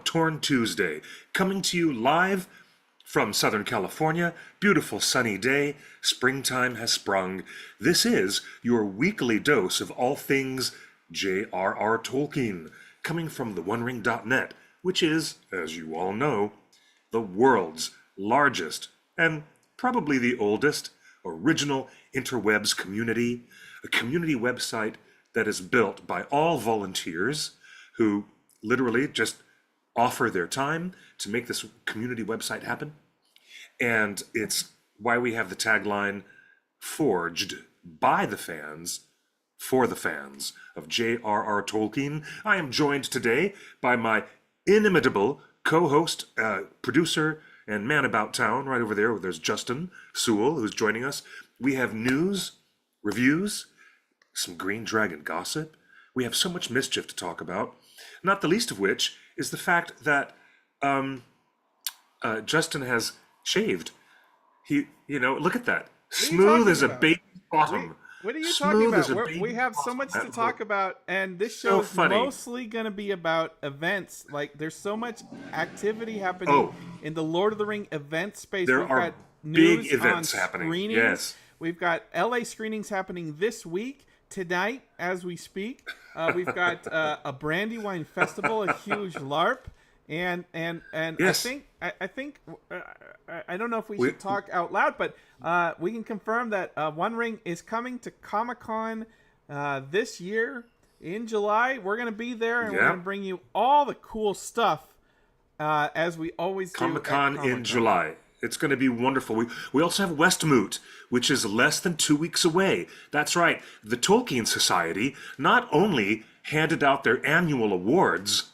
Hawthorne Tuesday, coming to you live from Southern California. Beautiful sunny day, springtime has sprung. This is your weekly dose of all things J.R.R. Tolkien, coming from theonering.net, which is, as you all know, the world's largest and probably the oldest original interwebs community, a community website that is built by all volunteers who literally just offer their time to make this community website happen. And it's why we have the tagline, forged by the fans, for the fans of J.R.R. Tolkien. I am joined today by my inimitable co-host, producer, and man about town right over there. There's Justin Sewell, who's joining us. We have news, reviews, some Green Dragon gossip. We have so much mischief to talk about, not the least of which is the fact that Justin has shaved. Look at that. Smooth as a baby bottom. What are you talking about? We have so much to talk about, and this show is mostly going to be about events. Like, there's so much activity happening in the Lord of the Ring event space. There are big events happening. Yes. We've got LA screenings happening this week, tonight, as we speak. We've got a Brandywine Festival, a huge LARP, and yes. I think I don't know if we should talk out loud, but we can confirm that One Ring is coming to Comic-Con this year in July. We're going to be there, and we're going to bring you all the cool stuff as we always do. Comic-Con in July. It's going to be wonderful. We also have Westmoot, which is less than 2 weeks away. That's right. The Tolkien Society not only handed out their annual awards.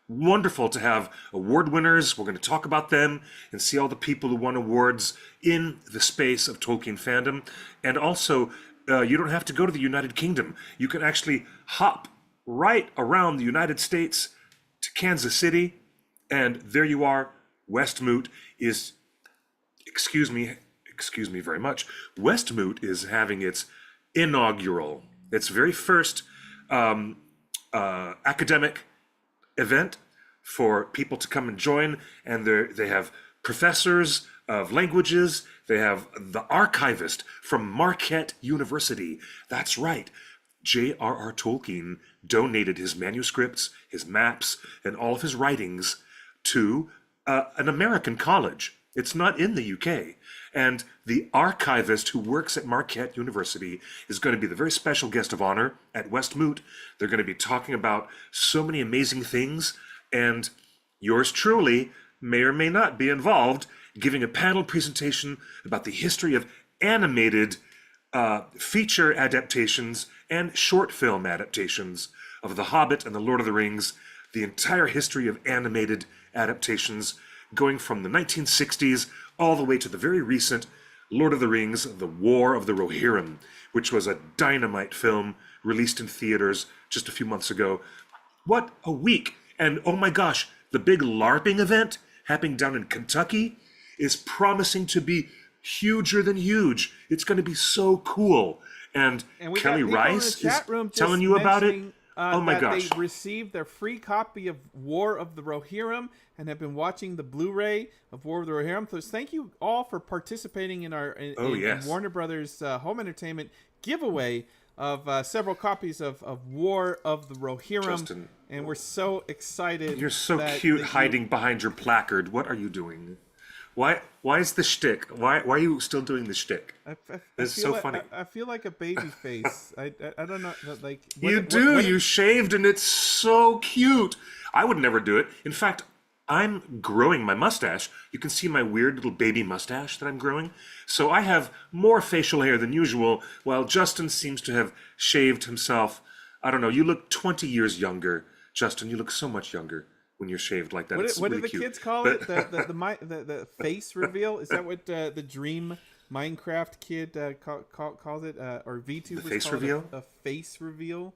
Wonderful to have award winners. We're going to talk about them and see all the people who won awards in the space of Tolkien fandom. And also, you don't have to go to the United Kingdom. You can actually hop right around the United States to Kansas City, and there you are. Westmoot is... Excuse me very much. Westmoot is having its inaugural, its very first academic event for people to come and join. And they have professors of languages. They have the archivist from Marquette University. That's right. J.R.R. Tolkien donated his manuscripts, his maps, and all of his writings to an American college. It's not in the UK. And the archivist who works at Marquette University is going to be the very special guest of honor at Westmoot. They're going to be talking about so many amazing things. And yours truly may or may not be involved, giving a panel presentation about the history of animated feature adaptations and short film adaptations of The Hobbit and The Lord of the Rings, the entire history of animated adaptations, going from the 1960s all the way to the very recent Lord of the Rings, The War of the Rohirrim, which was a dynamite film released in theaters just a few months ago. What a week! And oh my gosh, the big LARPing event happening down in Kentucky is promising to be huger than huge. It's going to be so cool. And Kelly Rice is telling you about it. Oh my gosh. They received their free copy of War of the Rohirrim and have been watching the Blu-ray of War of the Rohirrim. So thank you all for participating in our in Warner Brothers home entertainment giveaway of several copies of War of the Rohirrim. Justin, and we're so excited. You're so cute hiding behind your placard. What are you doing? Why is the shtick? Why are you still doing the shtick? It's so funny. I feel like a baby face. I don't know. Like you shaved and it's so cute. I would never do it. In fact, I'm growing my mustache. You can see my weird little baby mustache that I'm growing. So I have more facial hair than usual, while Justin seems to have shaved himself. I don't know. You look 20 years younger, Justin. You look so much younger when you're shaved like that. What do the kids call it? The face reveal? Is that what the Dream Minecraft kid calls it? Or VTubers the face call reveal? It a face reveal?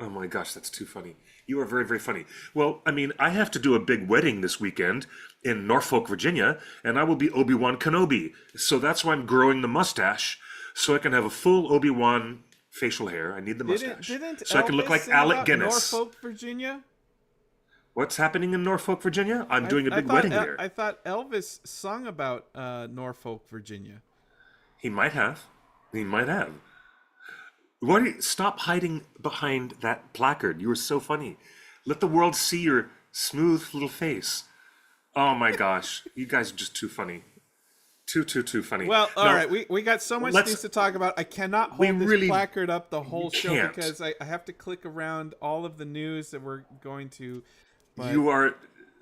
Oh my gosh, that's too funny. You are very, very funny. Well, I mean, I have to do a big wedding this weekend in Norfolk, Virginia, and I will be Obi-Wan Kenobi. So that's why I'm growing the mustache, so I can have a full Obi-Wan facial hair. I need the mustache. Didn't so I can look like Alec Guinness. Norfolk, Virginia? What's happening in Norfolk, Virginia? I'm doing a I big thought wedding there. I thought Elvis sung about Norfolk, Virginia. He might have. He might have. Stop hiding behind that placard. You were so funny. Let the world see your smooth little face. Oh my gosh. You guys are just too funny. Too funny. Well, all Now, right, we got so much news to talk about. I cannot hold this placard up the whole show can't. because I have to click around all of the news that we're going to. But, You are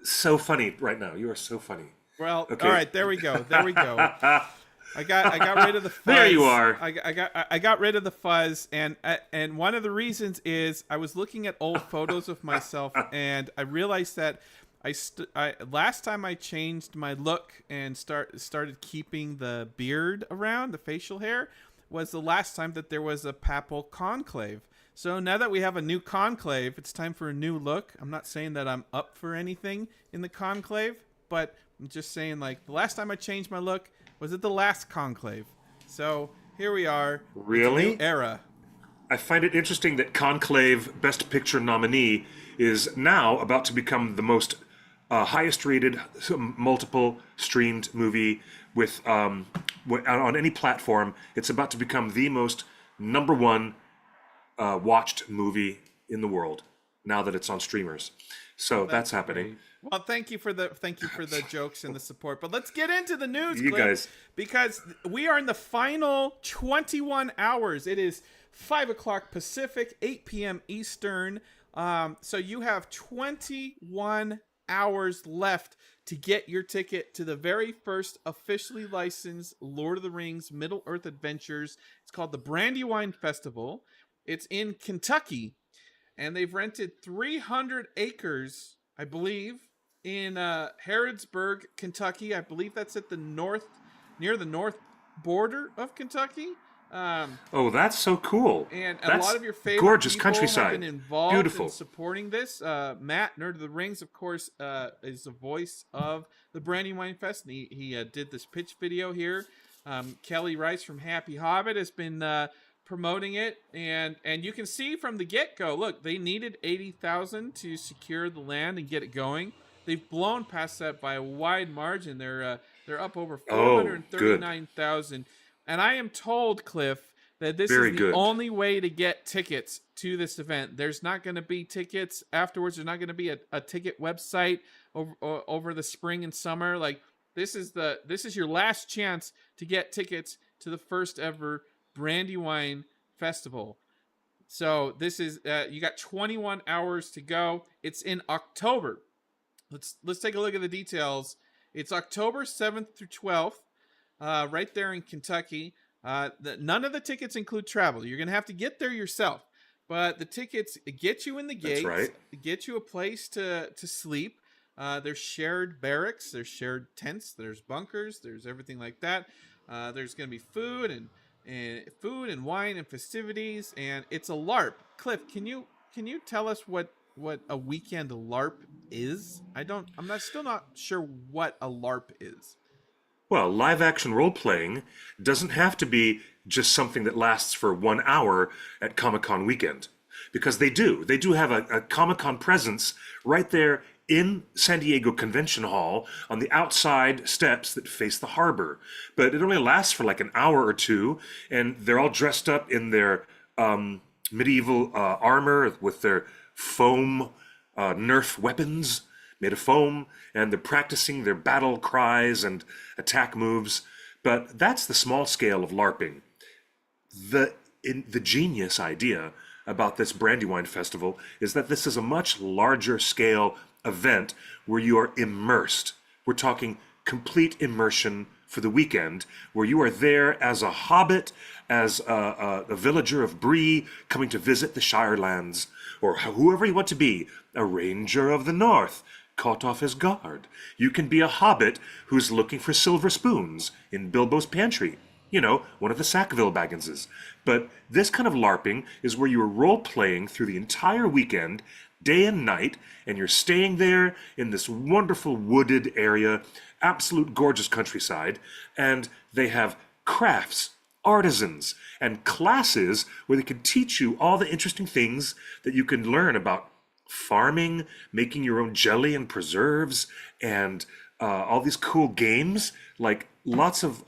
so funny right now. You are so funny. well, Okay. all right, there we go. I got rid of the fuzz. There you are. I got rid of the fuzz, and one of the reasons is I was looking at old photos of myself, and I realized that last time I changed my look and started keeping the beard around, the facial hair, was the last time that there was a papal conclave. So now that we have a new conclave, it's time for a new look. I'm not saying that I'm up for anything in the conclave, but I'm just saying, like, the last time I changed my look was at the last conclave. So here we are. Really? It's a new era. I find it interesting that Conclave Best Picture nominee is now about to become the most highest rated multiple streamed movie with on any platform. It's about to become the most number one watched movie in the world now that it's on streamers. So that's happening. Great. Well, thank you for the jokes and the support. But let's get into the news, You Cliff, guys. because we are in the final 21 hours. It is 5 o'clock Pacific, 8 p.m. Eastern. So you have 21 hours left to get your ticket to the very first officially licensed Lord of the Rings Middle-earth Adventures. It's called the Brandywine Festival. It's in Kentucky, and they've rented 300 acres, I believe, in Harrodsburg, Kentucky. I believe that's at the near the north border of Kentucky. Oh, that's so cool. And that's a lot of your favorite gorgeous people countryside. have been involved Beautiful. in supporting this. Matt, Nerd of the Rings, of course, is the voice of the Brandywine Fest. And he did this pitch video here. Kelly Rice from Happy Hobbit has been promoting it. And you can see from the get-go, look, they needed $80,000 to secure the land and get it going. They've blown past that by a wide margin. They're up over $439,000. And I am told, Cliff, that this is the only way to get tickets to this event. There's not going to be tickets afterwards. There's not going to be a ticket website over the spring and summer. Like, this is your last chance to get tickets to the first ever Brandywine Festival. So this is you got 21 hours to go. It's in October. Let's take a look at the details. It's October 7th through 12th. Right there in Kentucky. None of the tickets include travel. You're going to have to get there yourself. But the tickets get you in the gates, right. Get you a place to sleep. There's shared barracks, there's shared tents, there's bunkers, there's everything like that. There's going to be food and wine and festivities, and it's a LARP. Cliff, can you tell us what a weekend LARP is? I'm still not sure what a LARP is. Well, live action role playing doesn't have to be just something that lasts for 1 hour at Comic-Con weekend. Because they do. They do have a Comic-Con presence right there in San Diego Convention Hall on the outside steps that face the harbor. But it only lasts for like an hour or two, and they're all dressed up in their medieval armor with their foam Nerf weapons made of foam, and they're practicing their battle cries and attack moves. But that's the small scale of LARPing. The genius idea about this Brandywine Festival is that this is a much larger scale event where you are immersed. We're talking complete immersion for the weekend, where you are there as a hobbit, as a villager of Bree coming to visit the Shirelands, or whoever you want to be, a ranger of the north, caught off his guard. You can be a hobbit who's looking for silver spoons in Bilbo's pantry. You know, one of the Sackville Bagginses. But this kind of LARPing is where you are role-playing through the entire weekend, day and night, and you're staying there in this wonderful wooded area, absolute gorgeous countryside, and they have crafts, artisans, and classes where they can teach you all the interesting things that you can learn about farming, making your own jelly and preserves, and all these cool games, like lots of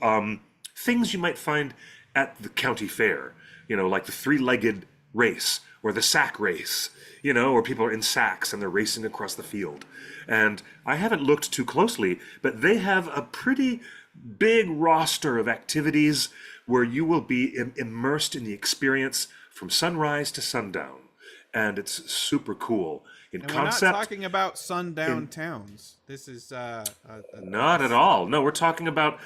things you might find at the county fair, like the three-legged race or the sack race, or people are in sacks and they're racing across the field. And I haven't looked too closely, but they have a pretty big roster of activities where you will be immersed in the experience from sunrise to sundown. And it's super cool in And concept. we're not talking about sundown towns. This is Not at all. No, we're talking about,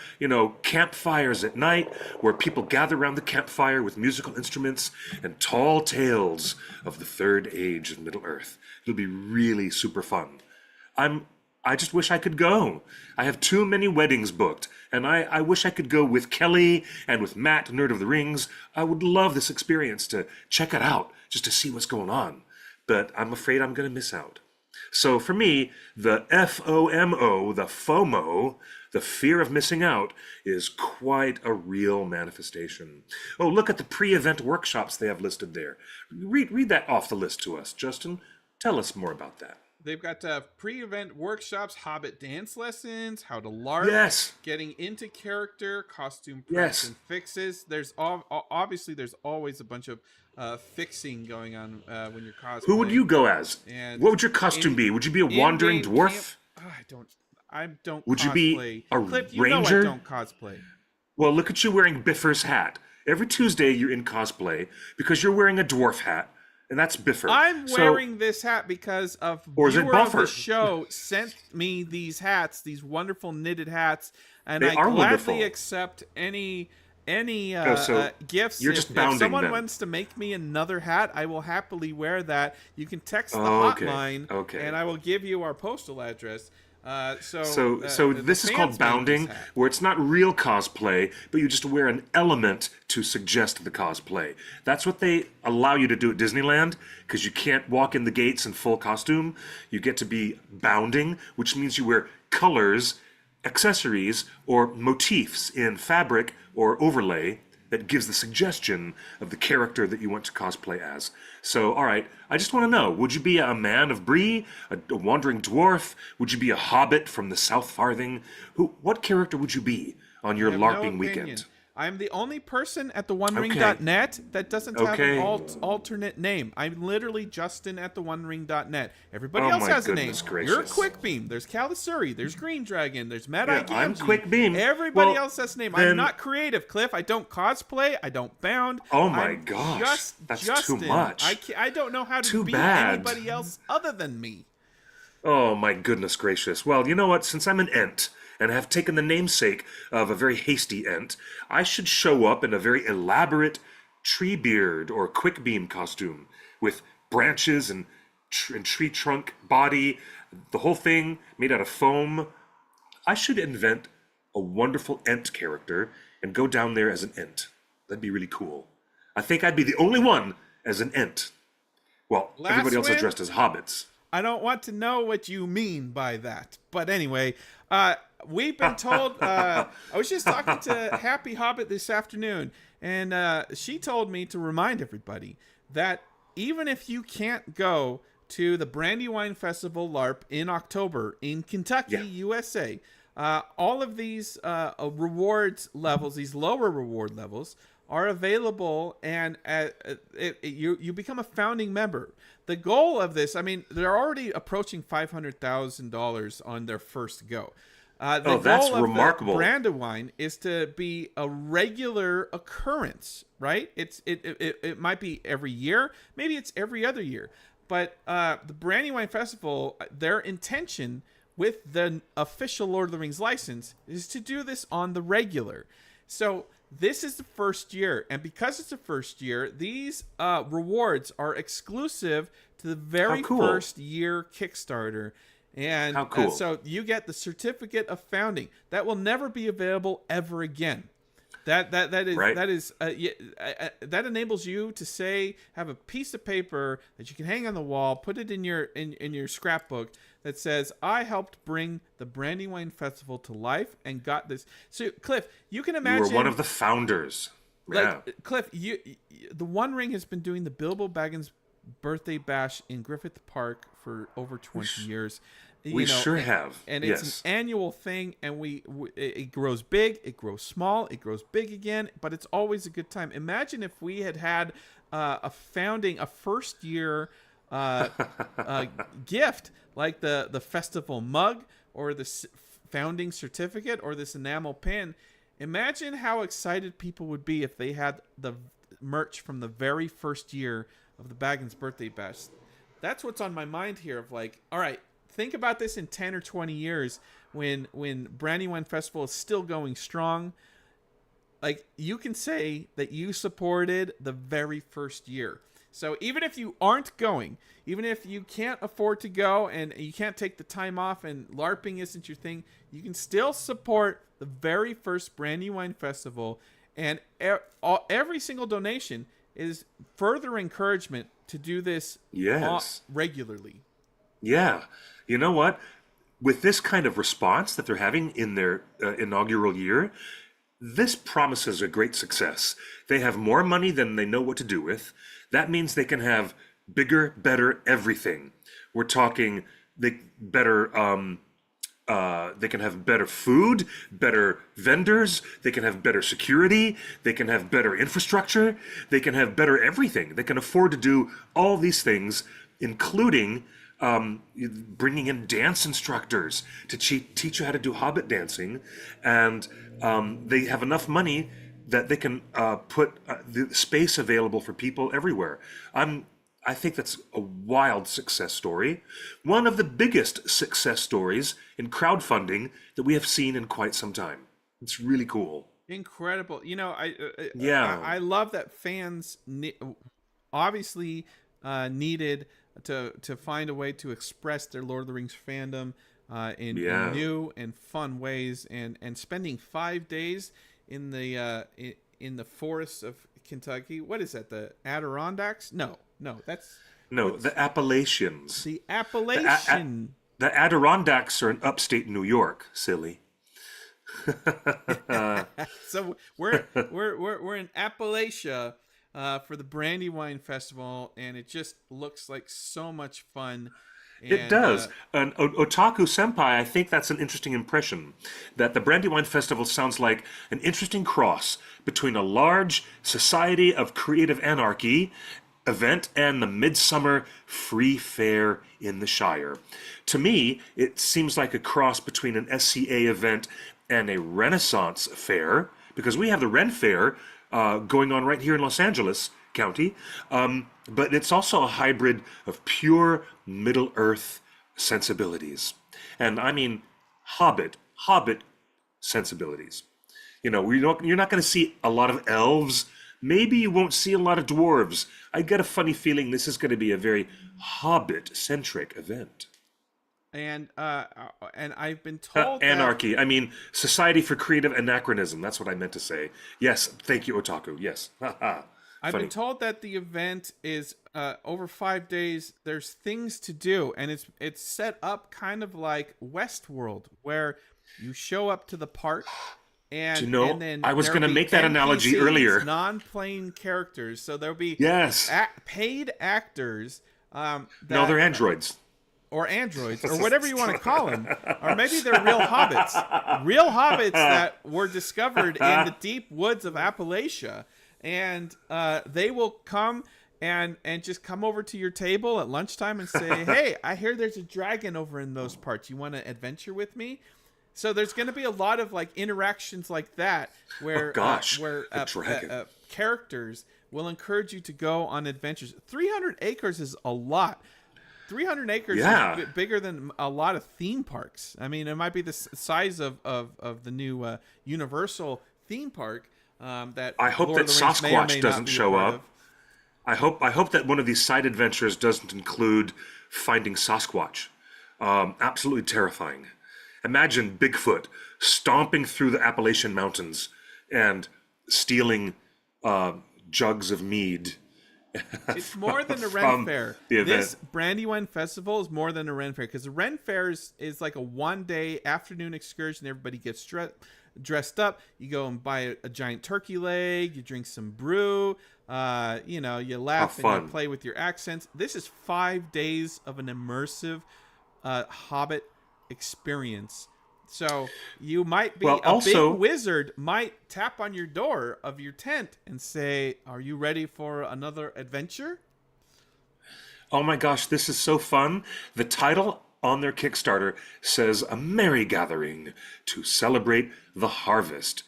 campfires at night where people gather around the campfire with musical instruments and tall tales of the third age of Middle Earth. It'll be really super fun. I just wish I could go. I have too many weddings booked, and I wish I could go with Kelly and with Matt, Nerd of the Rings. I would love this experience to check it out, just to see what's going on. But I'm afraid I'm going to miss out. So for me, the FOMO, the FOMO, the fear of missing out, is quite a real manifestation. Oh, look at the pre-event workshops they have listed there. Read that off the list to us, Justin. Tell us more about that. They've got pre-event workshops, Hobbit dance lessons, how to LARP, yes, getting into character, costume preps yes, and fixes. There's obviously there's always a bunch of fixing going on when you're cosplaying. Who would you go as? And what would your costume be? Would you be a wandering dwarf? I don't. Would cosplay. you be a Cliff, ranger? I don't cosplay. Well, look at you wearing Biffer's hat. Every Tuesday you're in cosplay because you're wearing a dwarf hat. And that's Biffer. I'm wearing this hat because a viewer of the show sent me these hats, these wonderful knitted hats, and I gladly accept any gifts. You're just if someone them. wants to make me another hat, I will happily wear that. You can text the hotline, and I will give you our postal address. So this is called bounding, where it's not real cosplay, but you just wear an element to suggest the cosplay. That's what they allow you to do at Disneyland, because you can't walk in the gates in full costume. You get to be bounding, which means you wear colors, accessories, or motifs in fabric or overlay that gives the suggestion of the character that you want to cosplay as. So, all right, I just want to know, would you be a man of Bree, a wandering dwarf? Would you be a hobbit from the South Farthing? What character would you be on your LARPing weekend? I'm the only person at the OneRing.net that doesn't have an alternate name. I'm literally Justin at the OneRing.net. Everybody else has a name. Gracious. You're Quickbeam. There's Calisuri. There's Green Dragon. There's Mad Eye Gamgee. I'm Quickbeam. Everybody else has a name. I'm not creative, Cliff. I don't cosplay. I don't bound. Oh my gosh, that's Justin. too much. I don't know how to be anybody else other than me. Oh my goodness gracious. Well, you know what? Since I'm an Ent, and have taken the namesake of a very hasty Ent, I should show up in a very elaborate Treebeard or Quickbeam costume with branches and tree trunk body, the whole thing made out of foam. I should invent a wonderful Ent character and go down there as an Ent. That'd be really cool. I think I'd be the only one as an Ent. Well, everybody else is dressed as hobbits. I don't want to know what you mean by that. But anyway, we've been told, I was just talking to Happy Hobbit this afternoon, and she told me to remind everybody that even if you can't go to the Brandywine Festival LARP in October in Kentucky, USA, all of these rewards levels, these lower reward levels, are available, and you become a founding member. The goal of this, I mean, they're already approaching $500,000 on their first go. The goal of remarkable. The Brandywine is to be a regular occurrence, right? It might be every year, maybe it's every other year, but the Brandywine Festival, their intention with the official Lord of the Rings license is to do this on the regular. So this is the first year, and because it's the first year, these rewards are exclusive to the very first year Kickstarter. And, so you get the certificate of founding that will never be available ever again. That enables you to have a piece of paper that you can hang on the wall, put it in your scrapbook that says, I helped bring the Brandywine Festival to life and got this. So Cliff, you can imagine you were one of the founders. Cliff, the One Ring has been doing the Bilbo Baggins birthday bash in Griffith Park for over 20 years. We sure have. And it's yes. an annual thing, and it grows big, it grows small, it grows big again, but it's always a good time. Imagine if we had a first year gift like the festival mug or the founding certificate or this enamel pin. Imagine how excited people would be if they had the merch from the very first year of the Baggins Birthday Bash. That's what's on my mind here of like, all right, think about this in 10 or 20 years when Brandywine Festival is still going strong. Like, you can say that you supported the very first year. So even if you aren't going, even if you can't afford to go and you can't take the time off and LARPing isn't your thing, you can still support the very first Brandywine Festival. And every single donation is further encouragement to do this regularly. Yeah. You know what? With this kind of response that they're having in their inaugural year, this promises a great success. They have more money than they know what to do with. That means they can have bigger, better everything. We're talking they can have better food, better vendors, they can have better security, they can have better infrastructure, they can have better everything. They can afford to do all these things, including bringing in dance instructors to teach you how to do hobbit dancing, and they have enough money that they can put the space available for people everywhere. I think that's a wild success story. One of the biggest success stories in crowdfunding that we have seen in quite some time. It's really cool. Incredible. You know, I love that fans obviously needed to find a way to express their Lord of the Rings fandom in new and fun ways, and spending 5 days in the forests of Kentucky. What is that? The Adirondacks? No, that's the Appalachians. The Appalachian. The Adirondacks are in upstate New York. Silly. So we're in Appalachia for the Brandywine Festival, and it just looks like so much fun. It does. And Otaku Senpai, I think that's an interesting impression, that the Brandywine Festival sounds like an interesting cross between a large Society of Creative Anarchy event and the Midsummer Free Fair in the Shire. To me, it seems like a cross between an SCA event and a Renaissance fair, because we have the Ren Fair going on right here in Los Angeles County, but it's also a hybrid of pure Middle-earth sensibilities. And I mean Hobbit sensibilities. You know, you're not going to see a lot of elves. Maybe you won't see a lot of dwarves. I get a funny feeling this is going to be a very Hobbit-centric event. And I've been told Anarchy. I mean, Society for Creative Anachronism. That's what I meant to say. Yes, thank you, Otaku. Yes. I've been told that the event is over 5 days. There's things to do, and it's set up kind of like Westworld, where you show up to the park, and then I was going to make that analogy earlier. Non-playing characters, so there'll be paid actors. No, they're androids. Or androids, or whatever you want to call them. Or maybe they're real hobbits. Real hobbits that were discovered in the deep woods of Appalachia. And they will come and just come over to your table at lunchtime and say, hey, I hear there's a dragon over in those parts. You want to adventure with me? So there's going to be a lot of like interactions like that where characters will encourage you to go on adventures. 300 acres is a lot. 300 acres is bigger than a lot of theme parks. I mean, it might be the size of the new Universal theme park. That I hope that Sasquatch doesn't show up. I hope that one of these side adventures doesn't include finding Sasquatch. Absolutely terrifying. Imagine Bigfoot stomping through the Appalachian Mountains and stealing jugs of mead It's more than a Ren from Fair. the event. This Brandywine Festival is more than a Ren Fair, because the Ren Fair is like a one-day afternoon excursion. Everybody gets dressed up. You go and buy a giant turkey leg. You drink some brew. You laugh and you play with your accents. This is 5 days of an immersive Hobbit experience. So you might be big wizard might tap on your door of your tent and say, "Are you ready for another adventure?" Oh my gosh, this is so fun. The title on their Kickstarter says "A Merry Gathering to Celebrate the Harvest."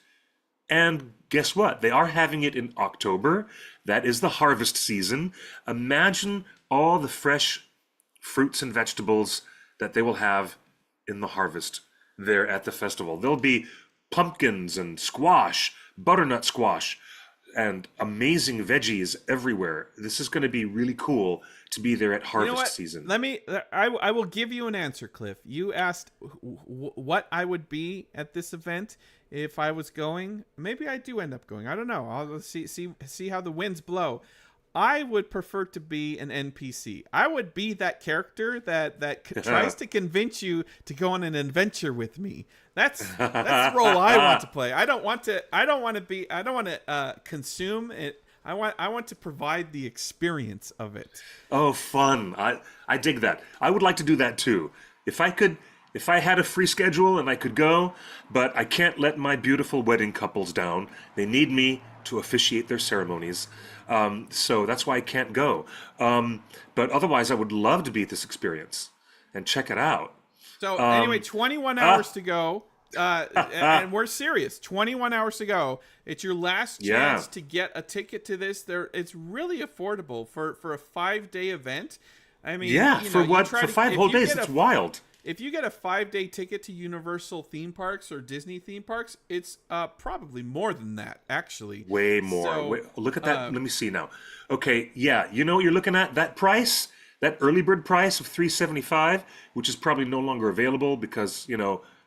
And guess what? They are having it in October. That is the harvest season. Imagine all the fresh fruits and vegetables that they will have in the harvest there at the festival. There'll be pumpkins and squash, butternut squash, and amazing veggies everywhere. This is going to be really cool to be there at harvest season. I will give you an answer, Cliff. You asked what I would be at this event if I was going. Maybe I do end up going. I don't know. I'll see how the winds blow. I would prefer to be an NPC. I would be that character that tries to convince you to go on an adventure with me. That's the role I want to play. I don't want to consume it. I want to provide the experience of it. Oh, fun. I dig that. I would like to do that too. If I had a free schedule and I could go, but I can't let my beautiful wedding couples down. They need me to officiate their ceremonies. So that's why I can't go. But otherwise, I would love to be at this experience and check it out. So anyway, 21 hours to go. And we're serious. 21 hours to go. It's your last chance to get a ticket to this. It's really affordable for a 5-day event. I mean, for 5 whole days, it's wild. If you get a 5-day ticket to Universal theme parks or Disney theme parks, it's probably more than that, actually. Way more. So, look at that. Let me see now. Okay, yeah, you know what you're looking at? That price, that early bird price of $375, which is probably no longer available because,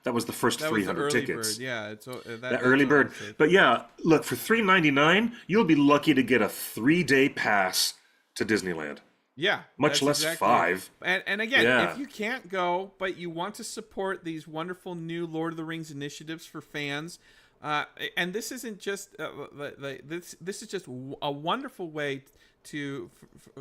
that was the first 300 tickets. Bird. Yeah, that early bird. But yeah, look, for $399, you'll be lucky to get a 3-day pass to Disneyland. Yeah. Much less exactly 5. And again, if you can't go, but you want to support these wonderful new Lord of the Rings initiatives for fans, and this isn't just this is just a wonderful way to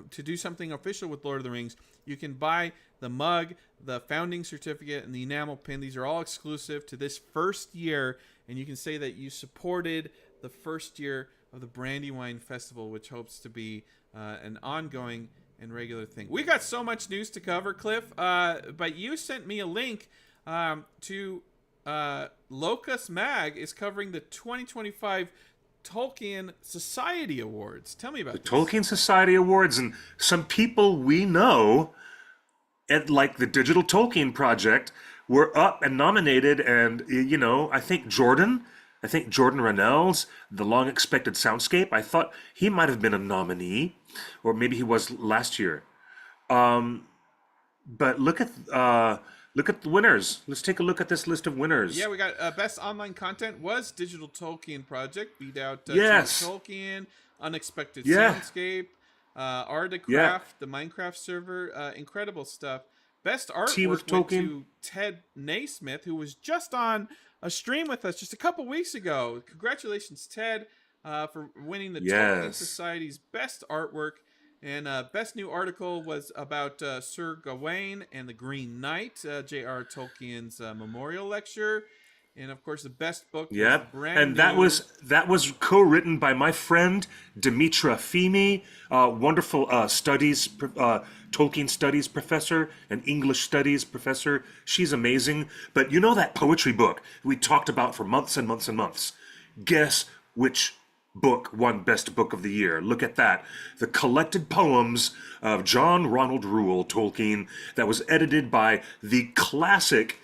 do something official with Lord of the Rings. You can buy the mug, the founding certificate, and the enamel pin. These are all exclusive to this first year, and you can say that you supported the first year of the Brandywine Festival, which hopes to be an ongoing and regular thing. We got so much news to cover, Cliff, but you sent me a link to Locus Mag is covering the 2025 Tolkien Society Awards. Tell me about this. Tolkien Society Awards, and some people we know at like the Digital Tolkien Project were up and nominated, and I think Jordan Rennell's The Long Expected Soundscape, I thought he might have been a nominee, or maybe he was last year. But look at the winners. Let's take a look at this list of winners. Yeah, we got best online content was Digital Tolkien Project, beat out Digital Tolkien, Unexpected Soundscape, Artecraft, the Minecraft server, incredible stuff. Best artwork went to Ted Naismith, who was just on a stream with us just a couple weeks ago. Congratulations, Ted, for winning the Tolkien Society's best artwork. And best new article was about Sir Gawain and the Green Knight, J.R. Tolkien's memorial lecture. And of course, the best book was brand new. that was co-written by my friend Dimitra Fimi, wonderful Tolkien studies professor and English studies professor. She's amazing. But you know that poetry book we talked about for months and months and months? Guess which book won Best Book of the Year? Look at that. The collected poems of John Ronald Reuel Tolkien that was edited by the classic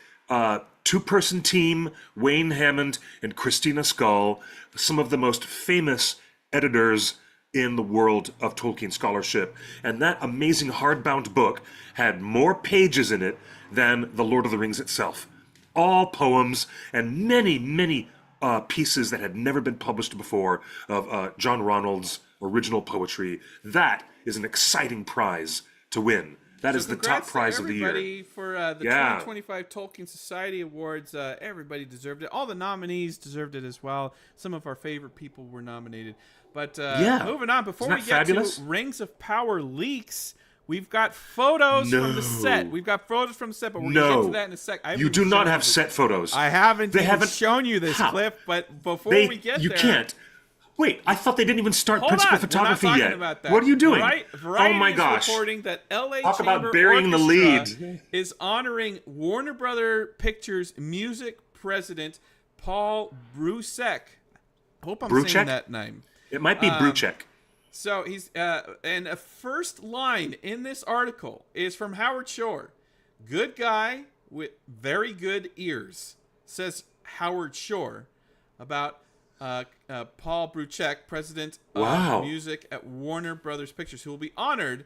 two-person team, Wayne Hammond and Christina Scull, some of the most famous editors in the world of Tolkien scholarship. And that amazing hardbound book had more pages in it than The Lord of the Rings itself. All poems and many, many pieces that had never been published before of John Ronald's original poetry. That is an exciting prize to win. That is the top prize of the year. Everybody for the 2025 Tolkien Society Awards. Everybody deserved it. All the nominees deserved it as well. Some of our favorite people were nominated. But moving on, before we get to Rings of Power leaks, we've got photos from the set. We've got photos from the set, but we're going to get to that in a sec. You do not have set photos. I haven't shown you this, Cliff, but before we get there... You can't. Wait, I thought they didn't even start Hold principal on, photography we're not yet. talking about that. What are you doing? Variety oh my gosh! Is reporting that LA Talk Chamber about burying the Orchestra lead. Is honoring Warner Brother Pictures music president Paul Brucek. Hope I'm saying that name. It might be Brucek. So he's and a first line in this article is from Howard Shore. Good guy with very good ears, says Howard Shore about Paul Brucek, president of music at Warner Brothers Pictures, who will be honored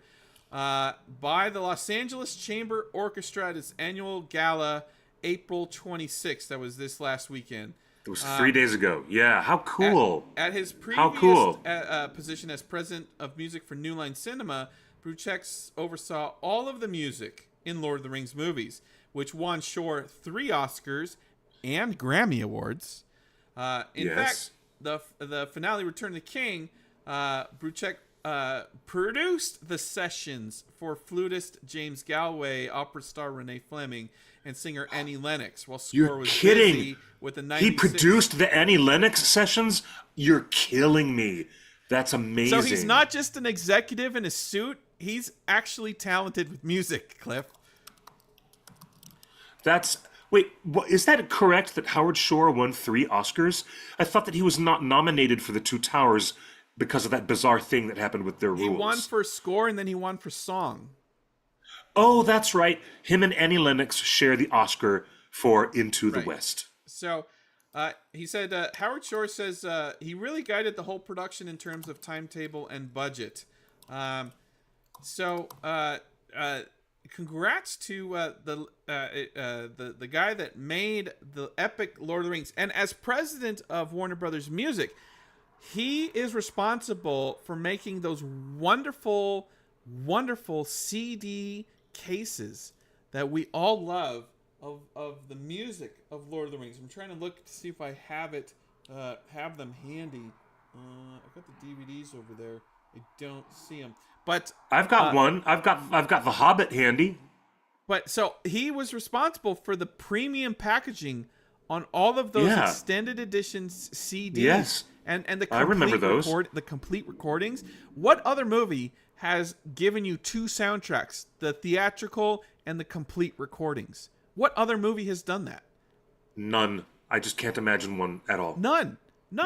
by the Los Angeles Chamber Orchestra at its annual gala, April 26th. That was this last weekend. It was 3 days ago. Yeah, how cool. At his previous position as president of music for New Line Cinema, Brucek oversaw all of the music in Lord of the Rings movies, which won Shore 3 Oscars and Grammy Awards. In fact, the finale, Return of the King, Brucek produced the sessions for flutist James Galway, opera star Renee Fleming, and singer Annie Lennox, while score was busy with the 96... He produced the Annie Lennox sessions? You're killing me. That's amazing. So he's not just an executive in a suit. He's actually talented with music, Cliff. Wait, is that correct that Howard Shore won 3 Oscars? I thought that he was not nominated for the 2 Towers because of that bizarre thing that happened with their rules. He won for score and then he won for song. Oh, that's right. Him and Annie Lennox share the Oscar for Into the West. So he said, Howard Shore says he really guided the whole production in terms of timetable and budget. Congrats to the guy that made the epic Lord of the Rings. And as president of Warner Brothers Music, he is responsible for making those wonderful, wonderful CD cases that we all love of the music of Lord of the Rings. I'm trying to look to see if I have them handy. I've got the DVDs over there. I don't see them. But I've got one. I've got The Hobbit handy. But so he was responsible for the premium packaging on all of those extended editions CDs. Yes. And the complete I remember those. The complete recordings. What other movie has given you 2 soundtracks, the theatrical and the complete recordings? What other movie has done that? None. I just can't imagine one at all. None.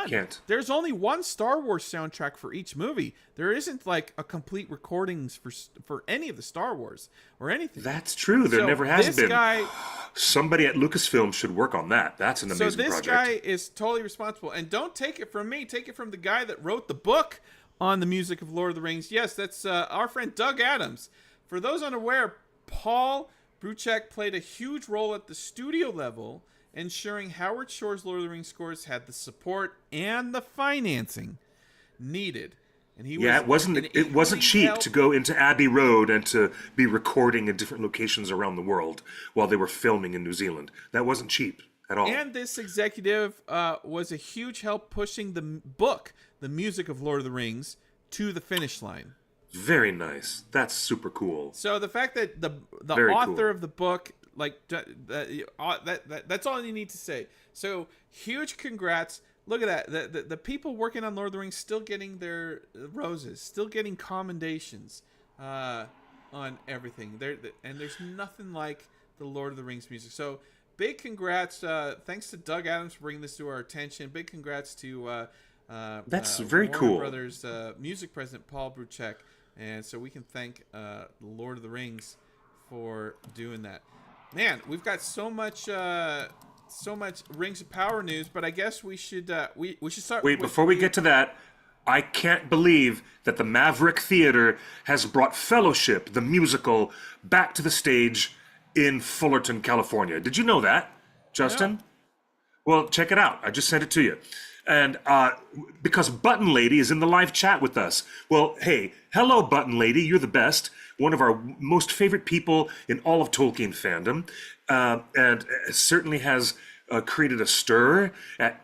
Can't. There's only one Star Wars soundtrack for each movie. There isn't like a complete recordings for any of the Star Wars or anything. That's true. There never has been. Guy, somebody at Lucasfilm should work on that. That's an amazing project. So this guy is totally responsible. And don't take it from me. Take it from the guy that wrote the book on the music of Lord of the Rings. Yes, that's our friend Doug Adams. For those unaware, Paul Brucek played a huge role at the studio level, ensuring Howard Shore's Lord of the Rings scores had the support and the financing needed. And it wasn't cheap to go into Abbey Road and to be recording in different locations around the world while they were filming in New Zealand. That wasn't cheap at all. And this executive was a huge help pushing the book, The Music of Lord of the Rings, to the finish line. Very nice. That's super cool. So the fact that the author of the book, that's all you need to say. So huge congrats. Look at that. The people working on Lord of the Rings still getting their roses, still getting commendations on everything. And there's nothing like the Lord of the Rings music. So big congrats. Thanks to Doug Adams for bringing this to our attention. Big congrats to that's very Warner cool. Brothers music president Paul Brucek. And so we can thank Lord of the Rings for doing that. Man, we've got so much Rings of Power news, but I guess we should start. Wait, before we get to that, I can't believe that the Maverick Theater has brought Fellowship, the musical, back to the stage in Fullerton, California. Did you know that, Justin? No. Well, check it out. I just sent it to you. And because Button Lady is in the live chat with us. Well, hey, hello, Button Lady. You're the best. One of our most favorite people in all of Tolkien fandom. And certainly has created a stir at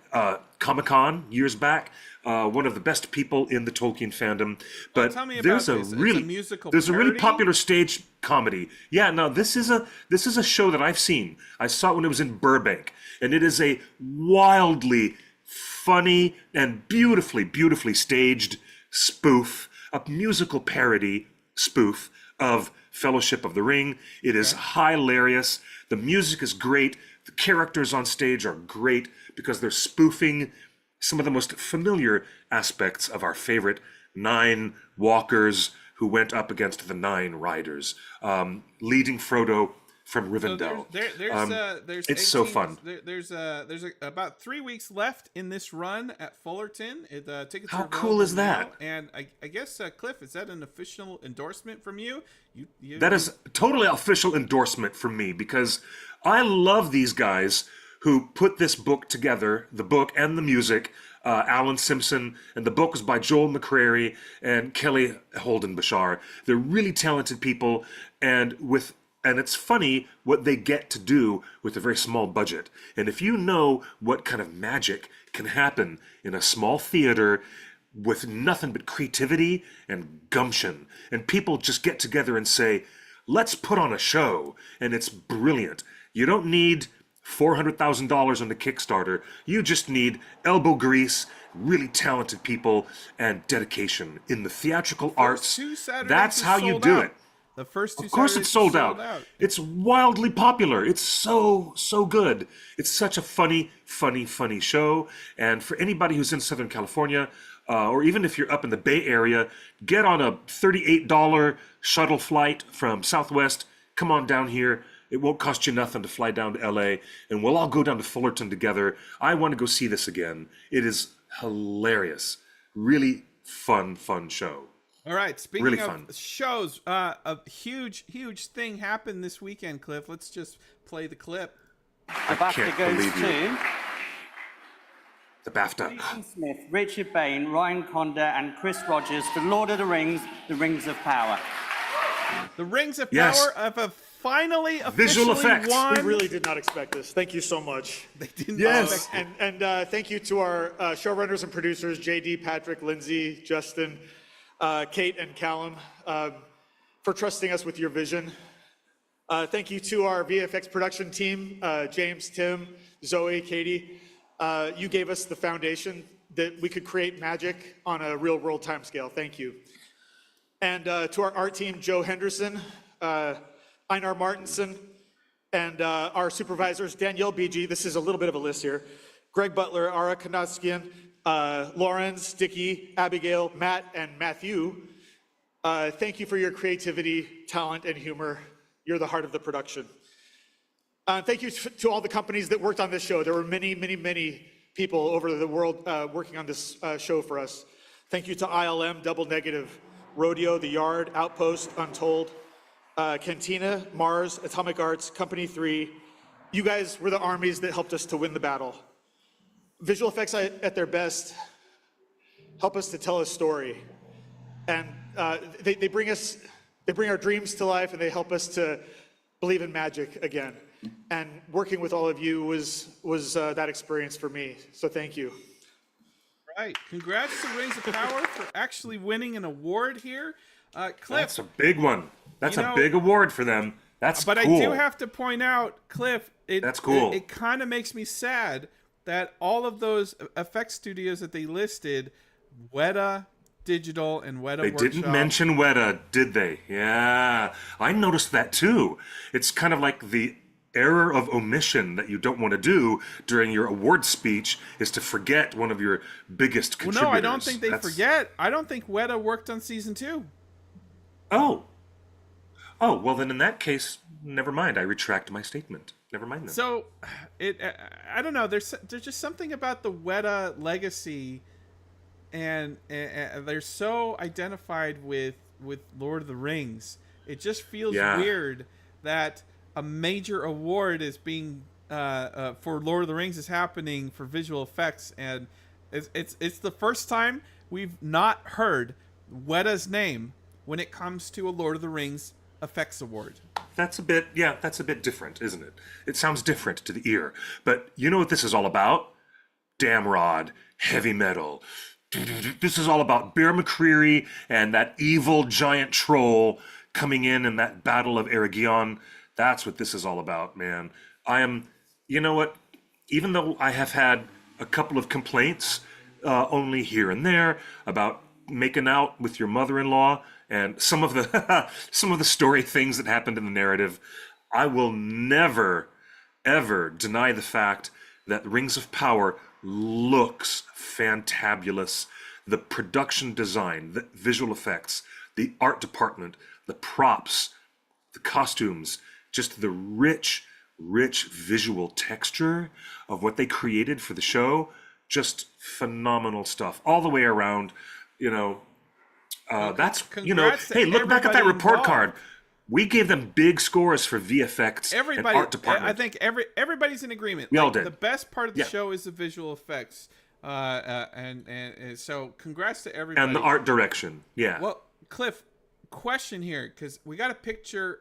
Comic-Con years back. One of the best people in the Tolkien fandom. But tell me there's about a this. really It's a musical there's a really parody? popular stage comedy. Yeah, no, this is a show that I've seen. I saw it when it was in Burbank, and it is a wildly funny and beautifully staged spoof, a musical parody spoof of Fellowship of the Ring. It is hilarious. The music is great. The characters on stage are great because they're spoofing some of the most familiar aspects of our favorite 9 walkers who went up against the 9 riders, leading Frodo from Rivendell. There's it's so fun. There's about 3 weeks left in this run at Fullerton. Tickets How are cool is available that? now. And I guess Cliff, is that an official endorsement from you? That is totally official endorsement from me because I love these guys who put this book together, the book and the music. Alan Simpson, and the book was by Joel McCrary and Kelly Holden Bashar. They're really talented people, and it's funny what they get to do with a very small budget. And if you know what kind of magic can happen in a small theater with nothing but creativity and gumption, and people just get together and say, let's put on a show, and it's brilliant. You don't need $400,000 on the Kickstarter. You just need elbow grease, really talented people, and dedication in the theatrical arts. That's how you do it. The first 2 Of course Saturdays it's sold are out. It's wildly popular. It's so good. It's such a funny show. And for anybody who's in Southern California, or even if you're up in the Bay Area, get on a $38 shuttle flight from Southwest. Come on down here. It won't cost you nothing to fly down to LA, and we'll all go down to Fullerton together. I want to go see this again. It is hilarious. Really fun show. All right. Speaking really of fun. shows, a huge thing happened this weekend, Cliff. Let's just play the clip. The BAFTA goes to the BAFTA. Jason Smith, Richard Bain, Ryan Conda, and Chris Rogers for Lord of the Rings: The Rings of Power. The Rings of Yes. Power have officially Visual effects. won. We really did not expect this. Thank you so much. They didn't Yes. expect And thank you to our showrunners and producers, JD, Patrick, Lindsay, Justin, Kate, and Callum, for trusting us with your vision. Thank you to our VFX production team, James, Tim, Zoe, Katie. You gave us the foundation that we could create magic on a real world timescale. Thank you. And to our art team, Joe Henderson, Einar Martinson, and our supervisors, Danielle BG, this is a little bit of a list here, Greg Butler, Ara Kanaskian, Lawrence, Dicky, Abigail, Matt, and Matthew. Thank you for your creativity, talent, and humor. You're the heart of the production. Thank you to all the companies that worked on this show. There were many people over the world working on this show for us. Thank you to ILM, Double Negative, Rodeo, The Yard, Outpost, Untold, Cantina, Mars, Atomic Arts, Company 3. You guys were the armies that helped us to win the battle. Visual effects at their best help us to tell a story. And they bring our dreams to life, and they help us to believe in magic again. And working with all of you was that experience for me. So thank you. Right. Congrats to Rings of Power for actually winning an award here. Cliff. That's a big one. That's a big award for them. That's but cool. I do have to point out, Cliff, That's cool. It kind of makes me sad that all of those effects studios that they listed, Weta Digital and Weta They Workshop. didn't mention Weta, did they? Yeah. I noticed that too. It's kind of like the error of omission that you don't want to do during your award speech is to forget one of your biggest contributors. Well, no, I don't think they forget. I don't think Weta worked on season 2. Oh, well then in that case, never mind. I retract my statement. Never mind then. So, I don't know. There's just something about the Weta legacy, and they're so identified with Lord of the Rings. It just feels weird that a major award is being for Lord of the Rings is happening for visual effects, and It's the first time we've not heard Weta's name when it comes to a Lord of the Rings effects award. That's a bit different, isn't it? It sounds different to the ear. But you know what this is all about? Damrod, heavy metal. This is all about Bear McCreary and that evil giant troll coming in that battle of Eregion. That's what this is all about, man. You know what? Even though I have had a couple of complaints, only here and there, about making out with your mother-in-law and some of the story things that happened in the narrative, I will never, ever deny the fact that Rings of Power looks fantabulous. The production design, the visual effects, the art department, the props, the costumes, just the rich visual texture of what they created for the show, just phenomenal stuff all the way around. Hey, look back at that report card. We gave them big scores for VFX and art department. I think everybody's in agreement. We all did. The best part of the show is the visual effects, and so congrats to everybody. And the art direction, yeah. Well, Cliff, question here, because we got a picture.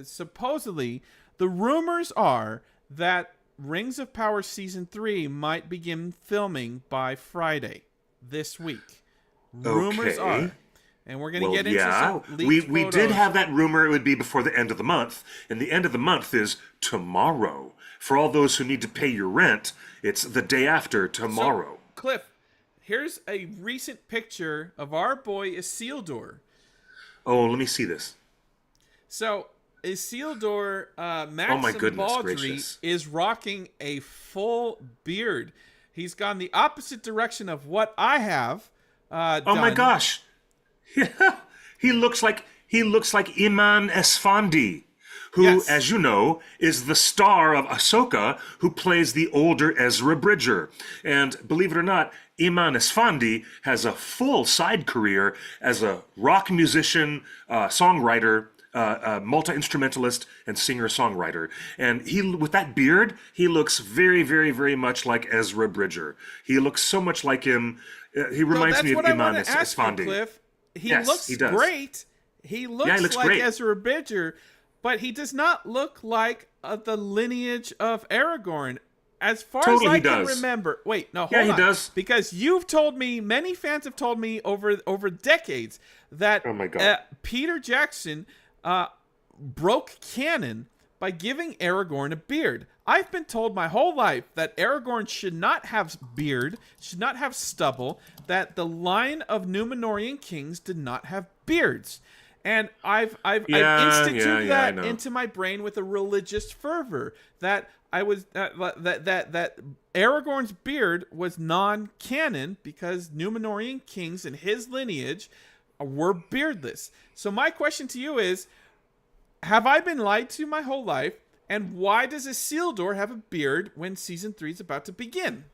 Supposedly, the rumors are that Rings of Power Season 3 might begin filming by Friday this week. Rumors are. And we're going to get into some leaked we photos. did have that rumor it would be before the end of the month, and the end of the month is tomorrow. For all those who need to pay your rent, it's the day after tomorrow. So, Cliff, here's a recent picture of our boy Isildur. Oh, let me see this. So, Isildur, Maxim Baldry, is rocking a full beard. He's gone the opposite direction of what I have done. Oh my gosh. Yeah, he looks like Iman Esfandi, who, as you know, is the star of Ahsoka, who plays the older Ezra Bridger. And believe it or not, Iman Esfandi has a full side career as a rock musician, songwriter, multi-instrumentalist, and singer-songwriter. And with that beard, he looks very, very, very much like Ezra Bridger. He looks so much like him. He reminds me of Iman Esfandi. Cliff. He looks great. He looks like great. Ezra Bridger, but he does not look like the lineage of Aragorn. As far as I can remember. Wait, no, hold on. Yeah, he does. Because you've told me, many fans have told me over decades that Peter Jackson broke canon by giving Aragorn a beard. I've been told my whole life that Aragorn should not have beard, should not have stubble, that the line of Númenórean kings did not have beards. And I've instituted that into my brain with a religious fervor, that I was that Aragorn's beard was non-canon because Númenórean kings and his lineage were beardless. So my question to you is, have I been lied to my whole life? And why does Isildur have a beard when Season 3 is about to begin?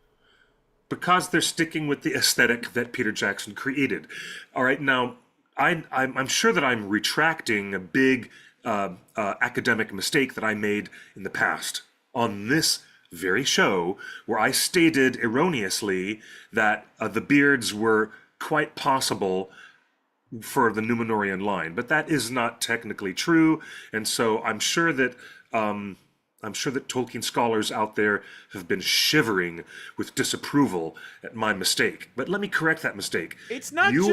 Because they're sticking with the aesthetic that Peter Jackson created. All right, now, I'm sure that I'm retracting a big academic mistake that I made in the past on this very show, where I stated erroneously that the beards were quite possible for the Númenórean line, but that is not technically true, and so I'm sure that Tolkien scholars out there have been shivering with disapproval at my mistake. But let me correct that mistake. It's not you. You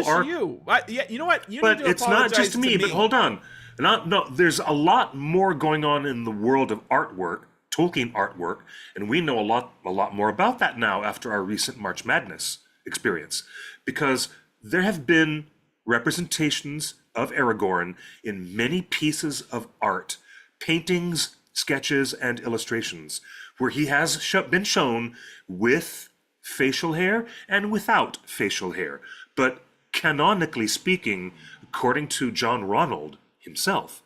know what? But it's not just me. But hold on. No, there's a lot more going on in the world of artwork, Tolkien artwork, and we know a lot more about that now after our recent March Madness experience, because there have been representations of Aragorn in many pieces of art, paintings, sketches, and illustrations, where he has been shown with facial hair and without facial hair. But canonically speaking, according to John Ronald himself,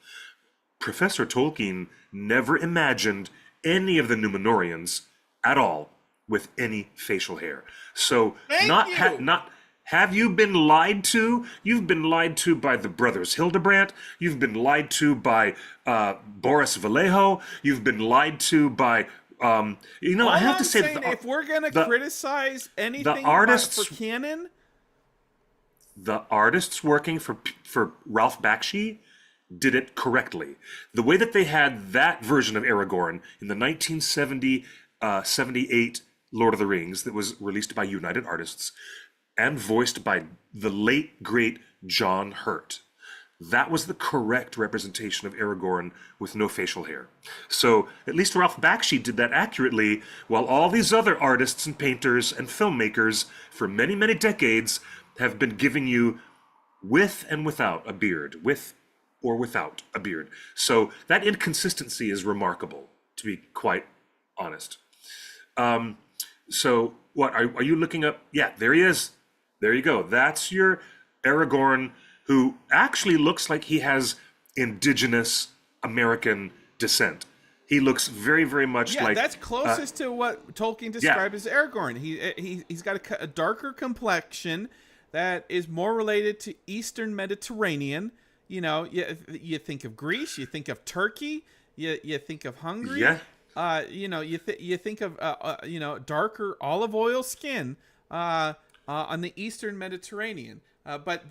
Professor Tolkien never imagined any of the Númenóreans at all with any facial hair. So have you been lied to? You've been lied to by the brothers Hildebrandt. You've been lied to by Boris Vallejo. You've been lied to by I have to say that if we're gonna criticize anything artists, for canon, the artists working for Ralph Bakshi did it correctly. The way that they had that version of Aragorn in the 1978 Lord of the Rings that was released by United Artists and voiced by the late, great John Hurt. That was the correct representation of Aragorn with no facial hair. So at least Ralph Bakshi did that accurately, while all these other artists and painters and filmmakers for many, many decades have been giving you with and without a beard, with or without a beard. So that inconsistency is remarkable, to be quite honest. So what, are you looking up? Yeah, there he is. There you go. That's your Aragorn, who actually looks like he has indigenous American descent. He looks very, very much like... Yeah, that's closest to what Tolkien described as Aragorn. He's got a darker complexion that is more related to Eastern Mediterranean. You know, you think of Greece, you think of Turkey, you think of Hungary. Yeah. You think of darker olive oil skin on the Eastern Mediterranean. But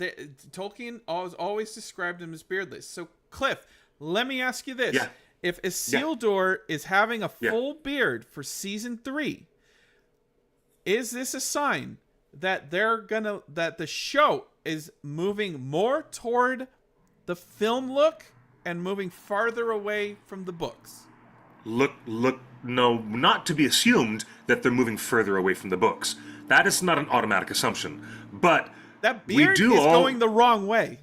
Tolkien always described him as beardless. So, Cliff, let me ask you this: if Isildur is having a full beard for season 3, is this a sign that that the show is moving more toward the film look and moving farther away from the books? No, not to be assumed that they're moving further away from the books. That is not an automatic assumption. But that beard is going the wrong way.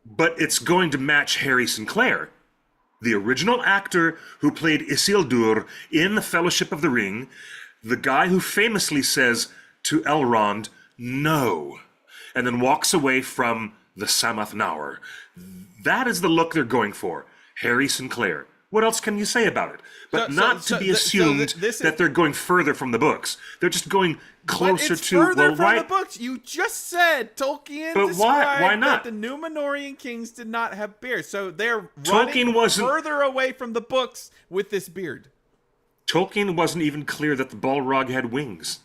But it's going to match Harry Sinclair, the original actor who played Isildur in The Fellowship of the Ring, the guy who famously says to Elrond, "No," and then walks away from the Samath Naur. That is the look they're going for. Harry Sinclair. What else can you say about it? But not to be assumed that they're going further from the books. They're just going closer to... further from the books. You just said Tolkien described that the Númenórean kings did not have beards. So they're running further away from the books with this beard. Tolkien wasn't even clear that the Balrog had wings.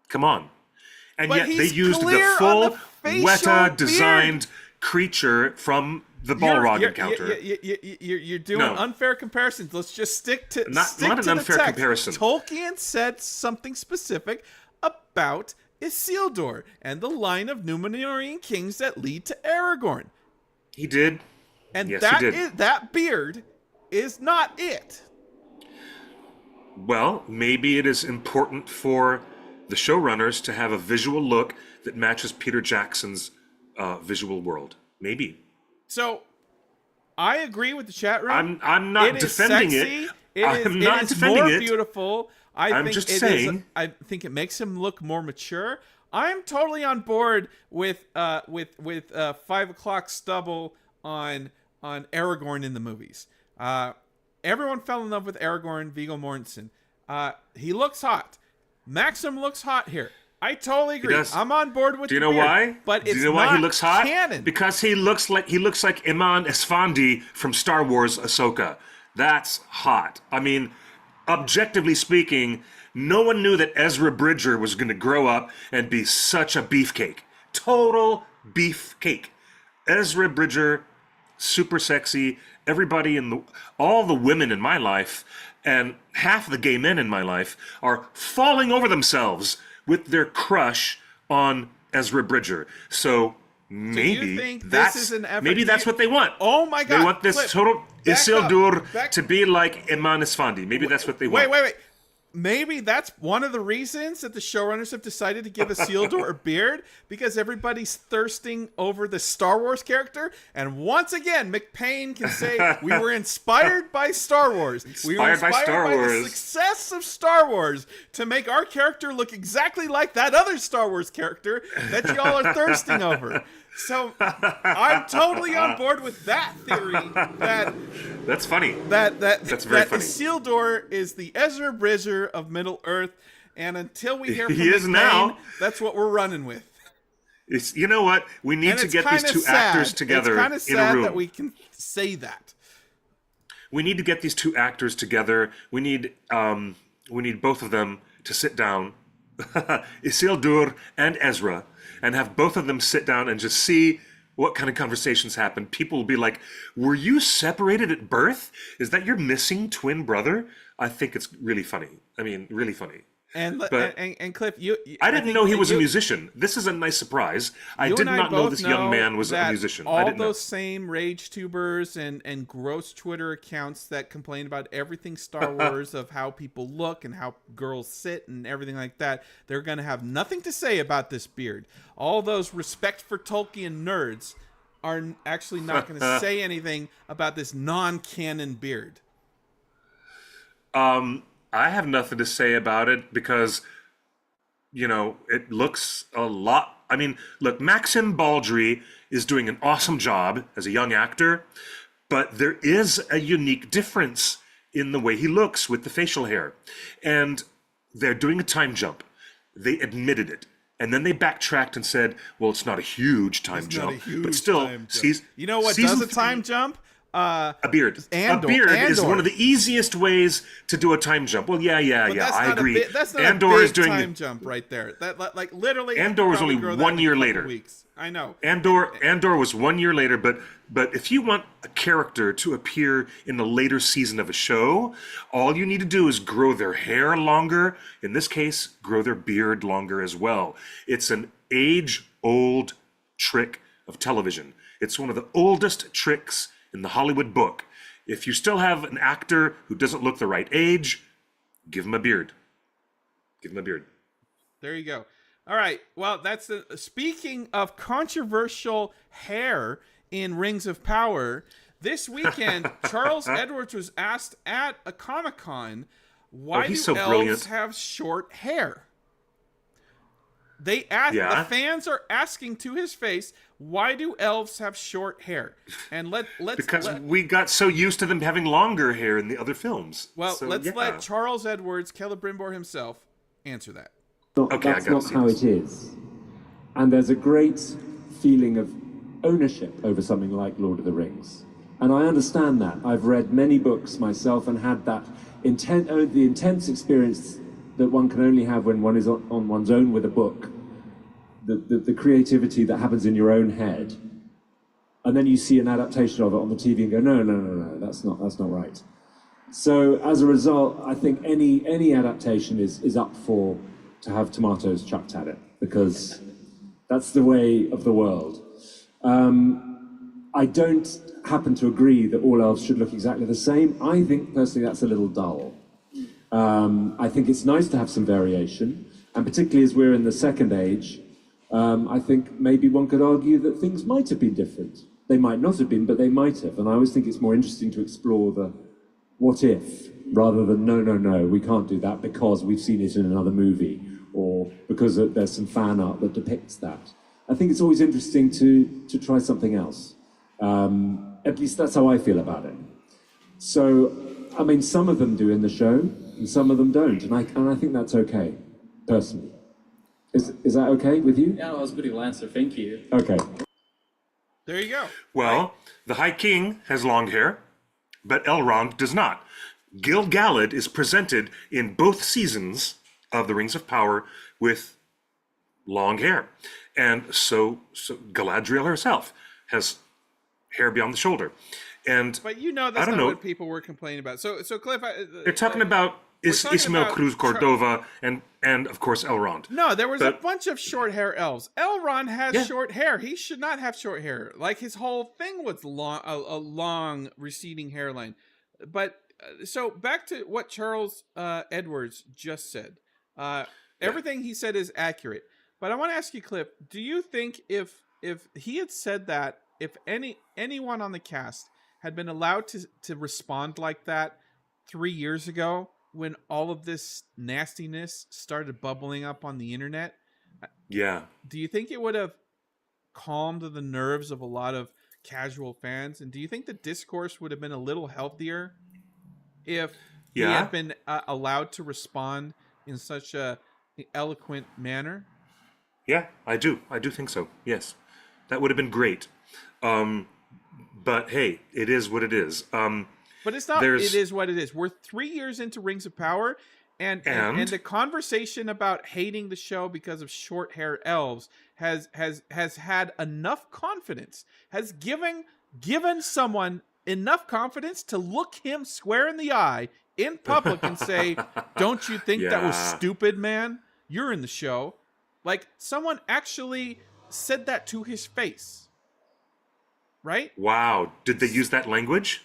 Come on. And yet they used the full Weta-designed creature from the Balrog encounter. You're doing unfair comparisons. Let's just stick to not an unfair comparison. Tolkien said something specific about Isildur and the line of Númenórean kings that lead to Aragorn. He did. And that beard is not it. Well, maybe it is important for the showrunners to have a visual look that matches Peter Jackson's visual world. Maybe. So, I agree with the chat room. I'm not defending it. I'm not defending it. It is more beautiful. I'm just saying. I think it makes him look more mature. I'm totally on board with 5 o'clock stubble on Aragorn in the movies. Everyone fell in love with Aragorn, Viggo Mortensen. He looks hot. Maxim looks hot here. I totally agree. I'm on board with. Do you know why? But do you know why he looks hot? Canon. Because he looks like Iman Esfandi from Star Wars Ahsoka. That's hot. I mean, objectively speaking, no one knew that Ezra Bridger was going to grow up and be such a beefcake. Total beefcake. Ezra Bridger, super sexy. Everybody all the women in my life and half the gay men in my life are falling over themselves with their crush on Ezra Bridger. So maybe that's what they want. Oh my God! They want this total Isildur to be like Eman Esfandi. Maybe that's what they want. Wait. Maybe that's one of the reasons that the showrunners have decided to give Isildur a beard, because everybody's thirsting over the Star Wars character. And once again, McPain can say, we were inspired by Star Wars. We were inspired by the success of Star Wars to make our character look exactly like that other Star Wars character that y'all are thirsting over. So I'm totally on board with that theory. That's funny. That's very funny. Isildur is the Ezra Bridger of Middle Earth, and until we hear from McCain, now, that's what we're running with. You know what? We need to get these two actors together in a room. It's kind of sad that we can say that. we need to get these two actors together. We need both of them to sit down, Isildur and Ezra, and have both of them sit down and just see what kind of conversations happen. People will be like, were you separated at birth? Is that your missing twin brother? I think it's really funny. I mean, really funny. And Cliff, I didn't know he was a musician. This is a nice surprise. I did not know this young man was a musician. All those same rage tubers and gross Twitter accounts that complain about everything Star Wars of how people look and how girls sit and everything like that, they're going to have nothing to say about this beard. All those respect for Tolkien nerds are actually not going to say anything about this non-canon beard. I have nothing to say about it because, it looks a lot. I mean, look, Maxim Baldry is doing an awesome job as a young actor, but there is a unique difference in the way he looks with the facial hair. And they're doing a time jump. They admitted it. And then they backtracked and said, well, it's not a huge time jump. But still, you know what does a time jump? A beard. A beard is one of the easiest ways to do a time jump. Well, yeah. I agree. That's not Andor a big is doing time jump right there. That like literally. Andor was only 1 year later. Weeks. I know. Andor was 1 year later, but if you want a character to appear in the later season of a show, all you need to do is grow their hair longer. In this case, grow their beard longer as well. It's an age-old trick of television. It's one of the oldest tricks in the Hollywood book. If you still have an actor who doesn't look the right age, give him a beard. Give him a beard. There you go. All right. Well, that's speaking of controversial hair in Rings of Power. This weekend, Charles Edwards was asked at a Comic-Con, why do elves have short hair? They asked, the fans are asking to his face, why do elves have short hair? And we got so used to them having longer hair in the other films. Well, let's let Charles Edwards, Celebrimbor himself, answer that. That's not how it is. And there's a great feeling of ownership over something like Lord of the Rings. And I understand that. I've read many books myself and had that the intense experience that one can only have when one is on one's own with a book. The creativity that happens in your own head. And then you see an adaptation of it on the TV and go, no, that's not right. So as a result, I think any adaptation is up to have tomatoes chucked at it, because that's the way of the world. I don't happen to agree that all elves should look exactly the same. I think personally that's a little dull. I think it's nice to have some variation, and particularly as we're in the Second Age, I think maybe one could argue that things might have been different. They might not have been, but they might have. And I always think it's more interesting to explore the what if, rather than no, we can't do that because we've seen it in another movie, or because there's some fan art that depicts that. I think it's always interesting to try something else. At least that's how I feel about it. So, I mean, some of them do in the show, and some of them don't, and I think that's okay, personally. Is that okay with you? Yeah, that was a good answer. Thank you. Okay. There you go. Well, the High King has long hair, but Elrond does not. Gil-galad is presented in both seasons of the Rings of Power with long hair. And so Galadriel herself has hair beyond the shoulder. But that's not what people were complaining about. So Cliff, they're talking about Ismael Cruz Cordova and of course Elrond. No, there was a bunch of short hair elves. Elrond has short hair. He should not have short hair. Like, his whole thing was long, a long receding hairline. But so back to what Charles Edwards just said. Everything he said is accurate. But I want to ask you, Cliff, do you think if he had said that, if anyone on the cast had been allowed to respond like that 3 years ago, when all of this nastiness started bubbling up on the internet, do you think it would have calmed the nerves of a lot of casual fans? And do you think the discourse would have been a little healthier if he had been allowed to respond in such a eloquent manner? Yeah, I do think so. Yes, that would have been great. But hey, it is what it is. But it's not. There's, It is what it is. We're 3 years into Rings of Power, and the conversation about hating the show because of short hair elves has had enough confidence, has given someone enough confidence to look him square in the eye in public and say, "Don't you think that was stupid, man? You're in the show." Like, someone actually said that to his face, right? Wow. Did they use that language?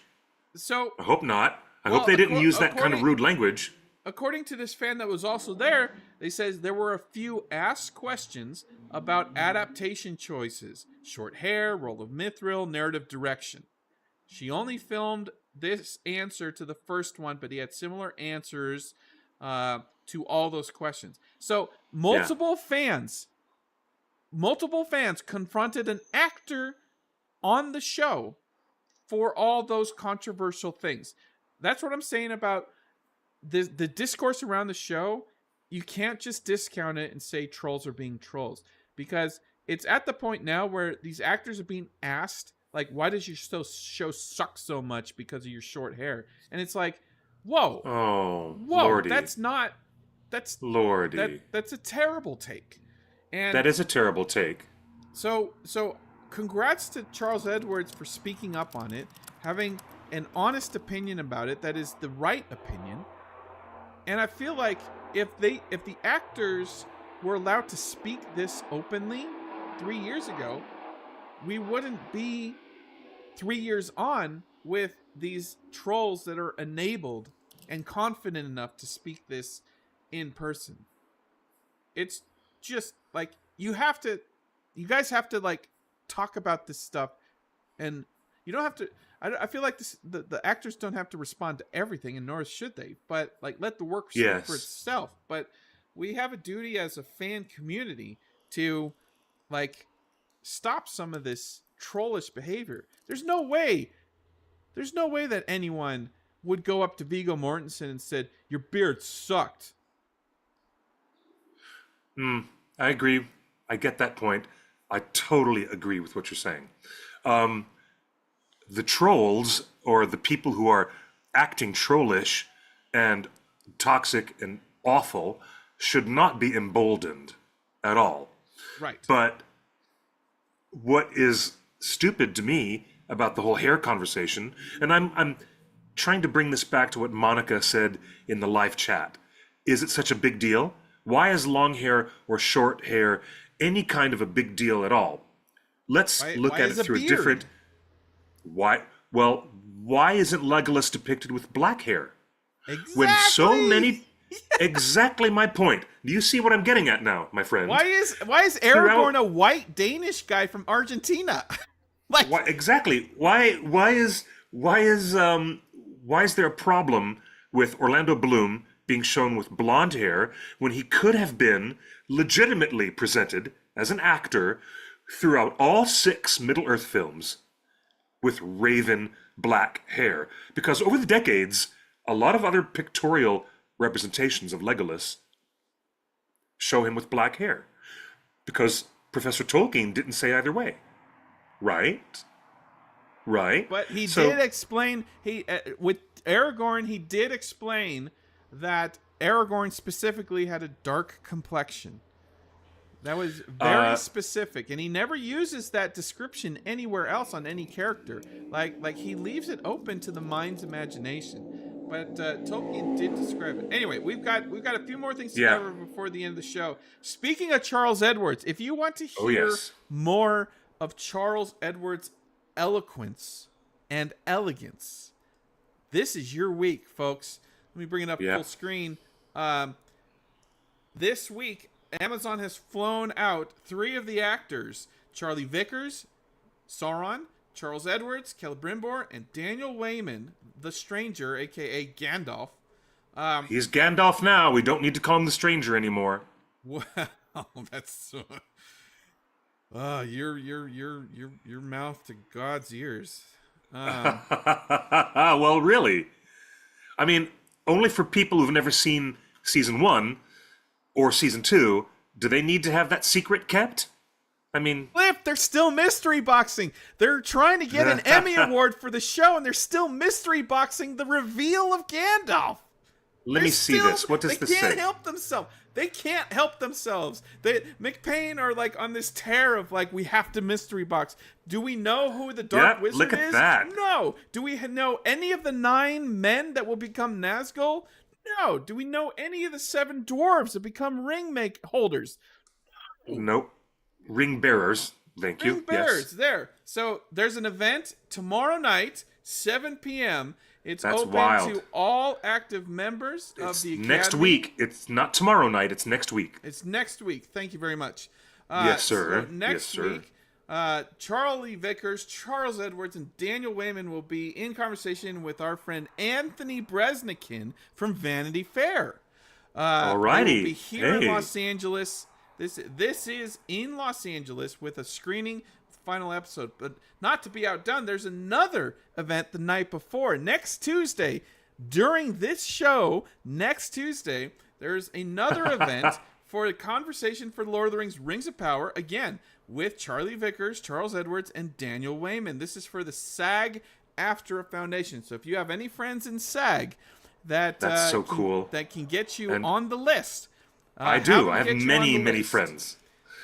So I hope not. I hope they didn't use that kind of rude language. According to this fan that was also there, they says there were a few asked questions about adaptation choices: short hair, role of mithril, narrative direction. She only filmed this answer to the first one, but he had similar answers to all those questions. So multiple fans confronted an actor on the show for all those controversial things. That's what I'm saying about the discourse around the show. You can't just discount it and say trolls are being trolls, because it's at the point now where these actors are being asked, like, why does your show suck so much because of your short hair? And it's like, whoa, Lordy. that's a terrible take. And that is a terrible take. So congrats to Charles Edwards for speaking up on it, having an honest opinion about it that is the right opinion. And I feel like if the actors were allowed to speak this openly 3 years ago, we wouldn't be 3 years on with these trolls that are enabled and confident enough to speak this in person. It's just like, you guys have to like talk about this stuff, and you don't have to. I feel like the actors don't have to respond to everything, and nor should they. But like, let the work speak for itself. But we have a duty as a fan community to like stop some of this trollish behavior. There's no way that anyone would go up to Viggo Mortensen and said, "Your beard sucked." I agree. I get that point. I totally agree with what you're saying. The trolls, or the people who are acting trollish and toxic and awful, should not be emboldened at all. Right. But what is stupid to me about the whole hair conversation, and I'm trying to bring this back to what Monica said in the live chat. Is it such a big deal? Why is long hair or short hair any kind of a big deal at all? Let's look at it through a different... Why? Well, why isn't Legolas depicted with black hair? Exactly. When so many... Exactly my point. Do you see what I'm getting at now, my friend? Why is Aragorn a white Danish guy from Argentina? Like, why, exactly. Why is there a problem with Orlando Bloom being shown with blonde hair when he could have been legitimately presented as an actor throughout all 6 Middle-earth films with raven black hair? Because over the decades, a lot of other pictorial representations of Legolas show him with black hair, because Professor Tolkien didn't say either way. Right? But he did explain, with Aragorn, he did explain that Aragorn specifically had a dark complexion. That was very specific, and he never uses that description anywhere else on any character. Like he leaves it open to the mind's imagination. But Tolkien did describe it. Anyway, we've got a few more things to cover before the end of the show. Speaking of Charles Edwards, if you want to hear more of Charles Edwards' eloquence and elegance, this is your week, folks. Let me bring it up full screen. This week, Amazon has flown out 3 of the actors: Charlie Vickers, Sauron; Charles Edwards, Celebrimbor; and Daniel Wayman, the Stranger, aka Gandalf. He's Gandalf now. We don't need to call him the Stranger anymore. Wow, that's so... your mouth to God's ears. Well, really. I mean, only for people who've never seen season 1 or season 2 do they need to have that secret kept? I mean, Cliff, they're still mystery boxing. They're trying to get an Emmy award for the show, and they're still mystery boxing the reveal of Gandalf. let me see this. What does this say? They can't help themselves. They can't help themselves. McPain are like on this tear of like, we have to mystery box. Do we know who the Dark Wizard look at is? that. No. Do we know any of the 9 men that will become Nazgul? No. Do we know any of the 7 dwarves that become ring holders? Nope. Ring bearers. Thank you. Ring bearers, Yes. there. So there's an event tomorrow night, 7 p.m. It's That's open wild. to all active members of the Academy. Next week. It's not tomorrow night. It's next week. It's next week. Thank you very much. Yes, sir. So next Yes, sir. week, Charlie Vickers, Charles Edwards, and Daniel Wayman will be in conversation with our friend Anthony Bresnikin from Vanity Fair. Alrighty. They will be here in Hey. Los Angeles. This is in Los Angeles with a screening final episode, but not to be outdone, there's another event the night before. Next Tuesday, during this show, next Tuesday, there's another event for a conversation for Lord of the Rings Rings of Power, again, with Charlie Vickers, Charles Edwards, and Daniel Wayman. This is for the SAG-AFTRA Foundation. So if you have any friends in SAG that That's so cool. that can get you And on the list. I have do. them I have get you on many, the many list. friends.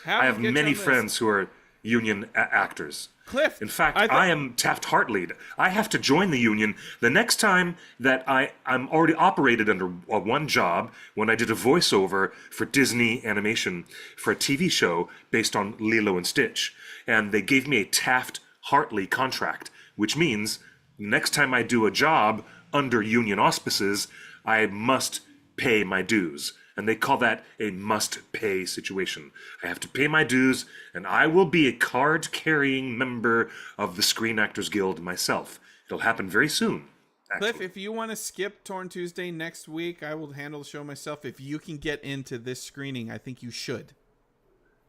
Have I them have get you many on the list. friends who are union actors. Cliff, In fact, I I am Taft-Hartley. I have to join the union the next time that I'm already operated under one job when I did a voiceover for Disney animation for a TV show based on Lilo and Stitch. And they gave me a Taft-Hartley contract, which means next time I do a job under union auspices, I must pay my dues. And they call that a must-pay situation. I have to pay my dues, and I will be a card-carrying member of the Screen Actors Guild myself. It'll happen very soon. Actually. Cliff, if you want to skip Torn Tuesday next week, I will handle the show myself. If you can get into this screening, I think you should.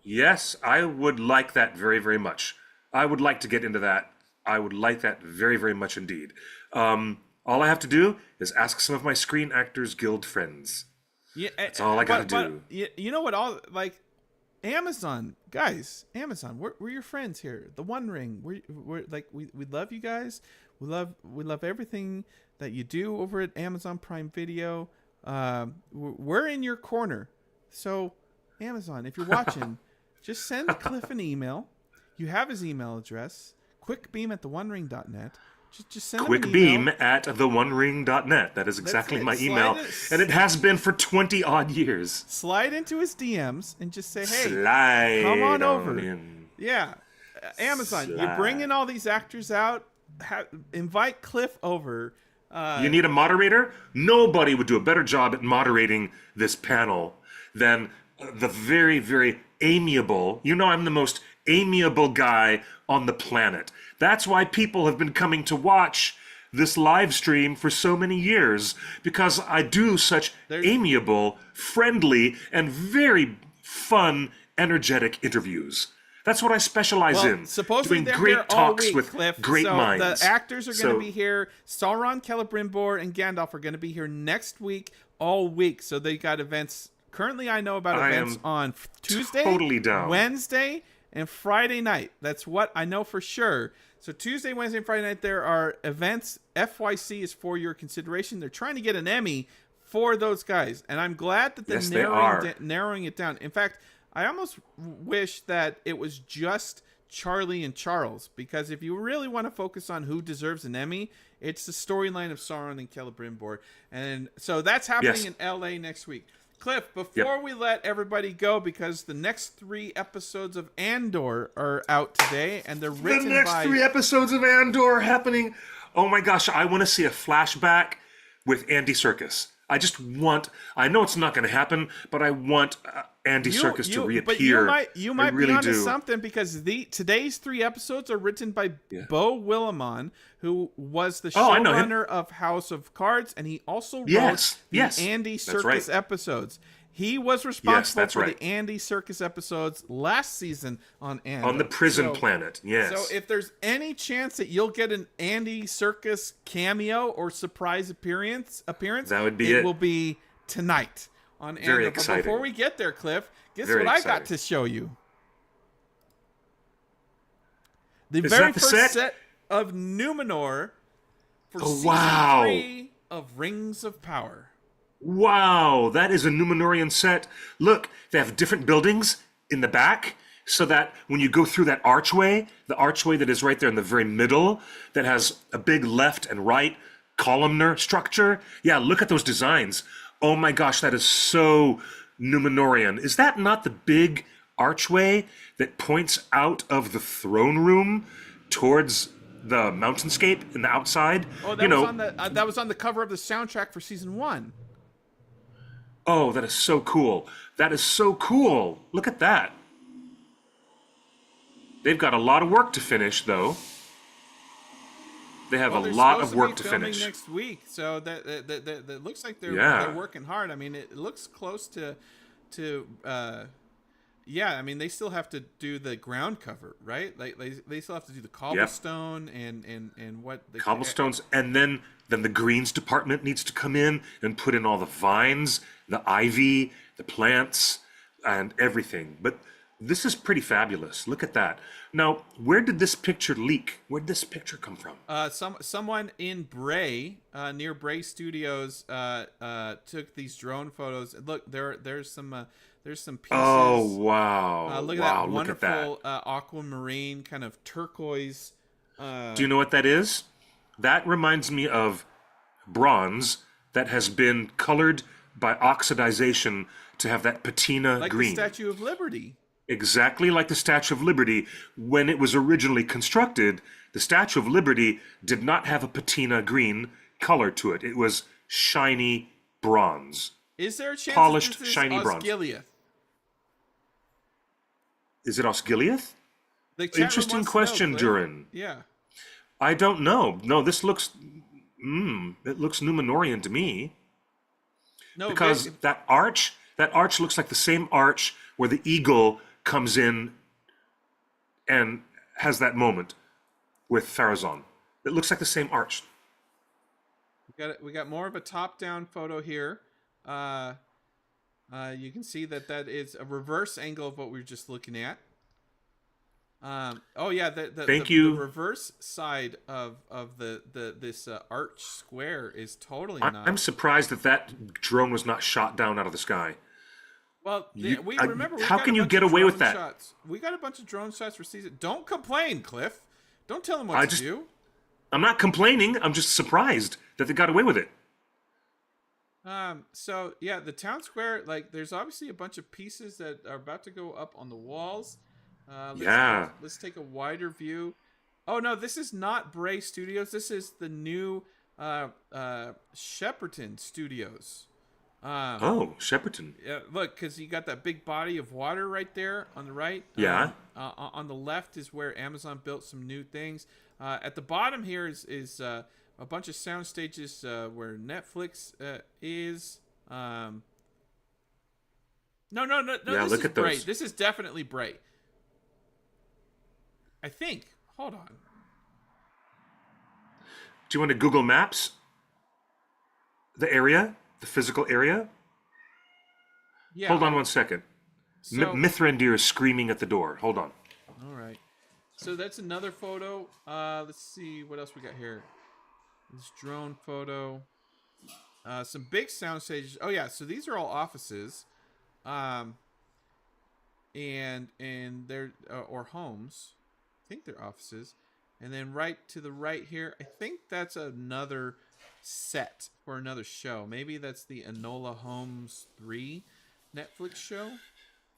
Yes, I would like that very, very much. I would like to get into that. I would like that very, very much indeed. All I have to do is ask some of my Screen Actors Guild friends. Yeah, That's all I gotta do. You know what? All like Amazon guys, Amazon. We're your friends here. The One Ring. We're like we love you guys. We love everything that you do over at Amazon Prime Video. We're in your corner. So Amazon, if you're watching, just send Cliff an email. You have his email address. quickbeam@theonering.net. Just send him an email. Quickbeam@theonering.net. That is exactly it. my Slide email. it. And it has been for 20 odd years. Slide into his DMs and just say, hey, Slide come on over. in. Yeah. Amazon, Slide. you're bringing all these actors out. Invite Cliff over. You need a moderator? Nobody would do a better job at moderating this panel than the very, very amiable, I'm the most amiable guy on the planet. That's why people have been coming to watch this live stream for so many years, because I do such amiable, friendly, and very fun, energetic interviews. That's what I specialize in. Supposedly doing they're great here all talks week, with Cliff. great so minds. The actors are going to So- be here. Sauron, Celebrimbor, and Gandalf are going to be here next week, all week. So they got events. Currently, I know about I events am on Tuesday, totally down. Wednesday, and Friday night. That's what I know for sure. So Tuesday, Wednesday, and Friday night, there are events. FYC is for your consideration. They're trying to get an Emmy for those guys. And I'm glad that they're Yes, they are. narrowing it down. In fact, I almost wish that it was just Charlie and Charles, because if you really want to focus on who deserves an Emmy, it's the storyline of Sauron and Celebrimbor. And so that's happening Yes. in LA next week. Cliff, before we let everybody go, because the next 3 episodes of Andor are out today, and they're The written next by 3 episodes of Andor are happening. Oh my gosh, I want to see a flashback with Andy Serkis. I know it's not going to happen, but I want Andy Serkis to reappear. But you might I really be onto do. something, because today's 3 episodes are written by Beau Willimon, who was the Oh, I know him. showrunner of House of Cards, and he also wrote Yes, the yes, Andy that's Serkis right. episodes. He was responsible that's for right. the Andy Serkis episodes last season on Andor. On the prison planet, yes. So if there's any chance that you'll get an Andy Serkis cameo or surprise appearance, That would be it. will be tonight on Very Andor. But exciting. before we get there, Cliff, guess Very what I got exciting. to show you? The Is very that the first set? of Numenor for Oh, season wow. 3 of Rings of Power. Wow, that is a Numenorian set. Look, they have different buildings in the back, so that when you go through that archway, the archway that is right there in the very middle, that has a big left and right columnar structure. Yeah, look at those designs. Oh my gosh, that is so Numenorian. Is that not the big archway that points out of the throne room towards the mountainscape in the outside? Oh, that was on the cover of the soundtrack for season 1. Oh, that is so cool. That is so cool. Look at that. They've got a lot of work to finish, though. They have a lot of work to finish. Next week, so that looks like they're working hard. I mean, it looks close to yeah. I mean, they still have to do the ground cover, right? Like they still have to do the cobblestone and what the cobblestones, and then the greens department needs to come in and put in all the vines, the ivy, the plants, and everything. But this is pretty fabulous. Look at that. Now, where did this picture leak? Where did this picture come from? Someone in Bray, near Bray Studios, took these drone photos. Look, there's some pieces. Oh wow! Look at that wonderful aquamarine kind of turquoise. Do you know what that is? That reminds me of bronze that has been colored by oxidization to have that patina like green. The Statue of Liberty. Exactly like the Statue of Liberty. When it was originally constructed, the Statue of Liberty did not have a patina green color to it. It was shiny bronze. Is there a chance polished, that this is shiny bronze. Osgiliath? Is it Osgiliath? Interesting question, Durin. Yeah. I don't know. No, this looks... it looks Numenorian to me. No, because that arch looks like the same arch where the eagle comes in and has that moment with Pharazôn. It looks like the same arch. We got more of a top-down photo here. You can see that is a reverse angle of what we were just looking at. Oh yeah, the reverse side of this arch square is totally not. I'm surprised that drone was not shot down out of the sky. Well, how can you get away with that? Shots. We got a bunch of drone shots for season. Don't complain, Cliff. Don't tell them what to do. I'm not complaining. I'm just surprised that they got away with it. So yeah, the town square, like, there's obviously a bunch of pieces that are about to go up on the walls. Let's take a wider view. Oh no, this is not Bray Studios. This is the new Shepperton Studios. Shepperton. Yeah, look, because you got that big body of water right there on the right. Yeah. On the left is where Amazon built some new things. At the bottom here is a bunch of sound stages where Netflix is. No. Yeah, this look is at Bray. those. This is definitely Bray. I think. Hold on. Do you want to Google Maps the area? The physical area? Yeah. Hold on 1 second. So, Mithrandir is screaming at the door. Hold on. All right. So that's another photo. Let's see what else we got here. This drone photo. Some big sound stages. Oh yeah, so these are all offices. And they're or homes. I think they're offices. And then right to the right here, I think that's another set for another show. Maybe that's the Enola Holmes 3 Netflix show.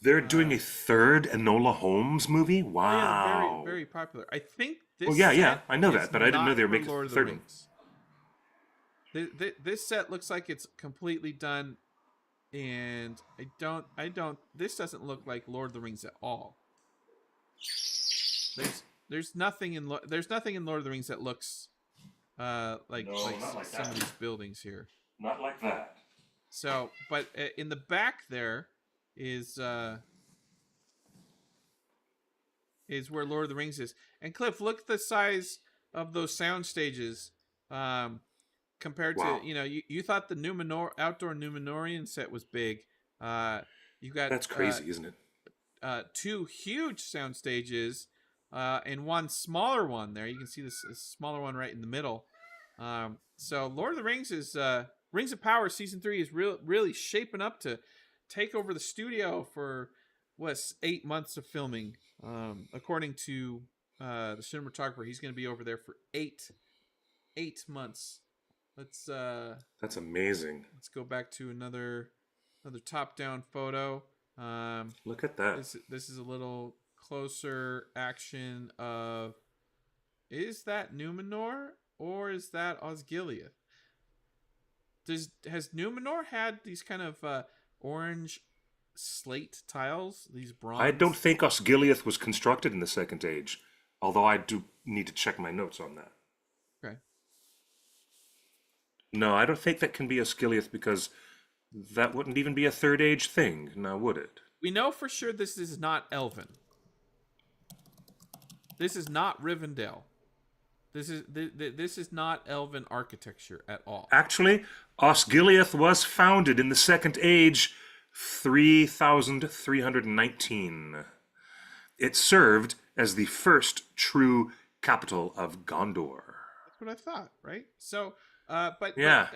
They're doing a third Enola Holmes movie? Wow. Yeah, very, very popular. I think this Well, yeah, set I know that, but I didn't know they were for making Lord a of the third one. Rings. This set looks like it's completely done, and this doesn't look like Lord of the Rings at all. There's nothing in Lord of the Rings that looks like some of these buildings here. Not like that. So, but in the back there is where Lord of the Rings is. And Cliff, look at the size of those sound stages compared to, you thought the outdoor Numenorian set was big. You got That's crazy, isn't it? 2 huge sound stages and one smaller one there. You can see this smaller one right in the middle. So Lord of the Rings is Rings of Power Season 3 is really shaping up to take over the studio for 8 months of filming. According to the cinematographer, he's going to be over there for eight months. That's amazing. Let's go back to another top-down photo. Look at that. This is a little closer action of, is that Numenor or is that Osgiliath? Has Numenor had these kind of orange slate tiles, these bronze? I don't think Osgiliath was constructed in the Second Age, although I do need to check my notes on that. Okay. No, I don't think that can be Osgiliath because that wouldn't even be a Third Age thing, now would it? We know for sure this is not Elven. This is not Rivendell. This is not Elven architecture at all. Actually, Osgiliath was founded in the Second Age 3319. It served as the first true capital of Gondor. That's what I thought, right? So, but yeah,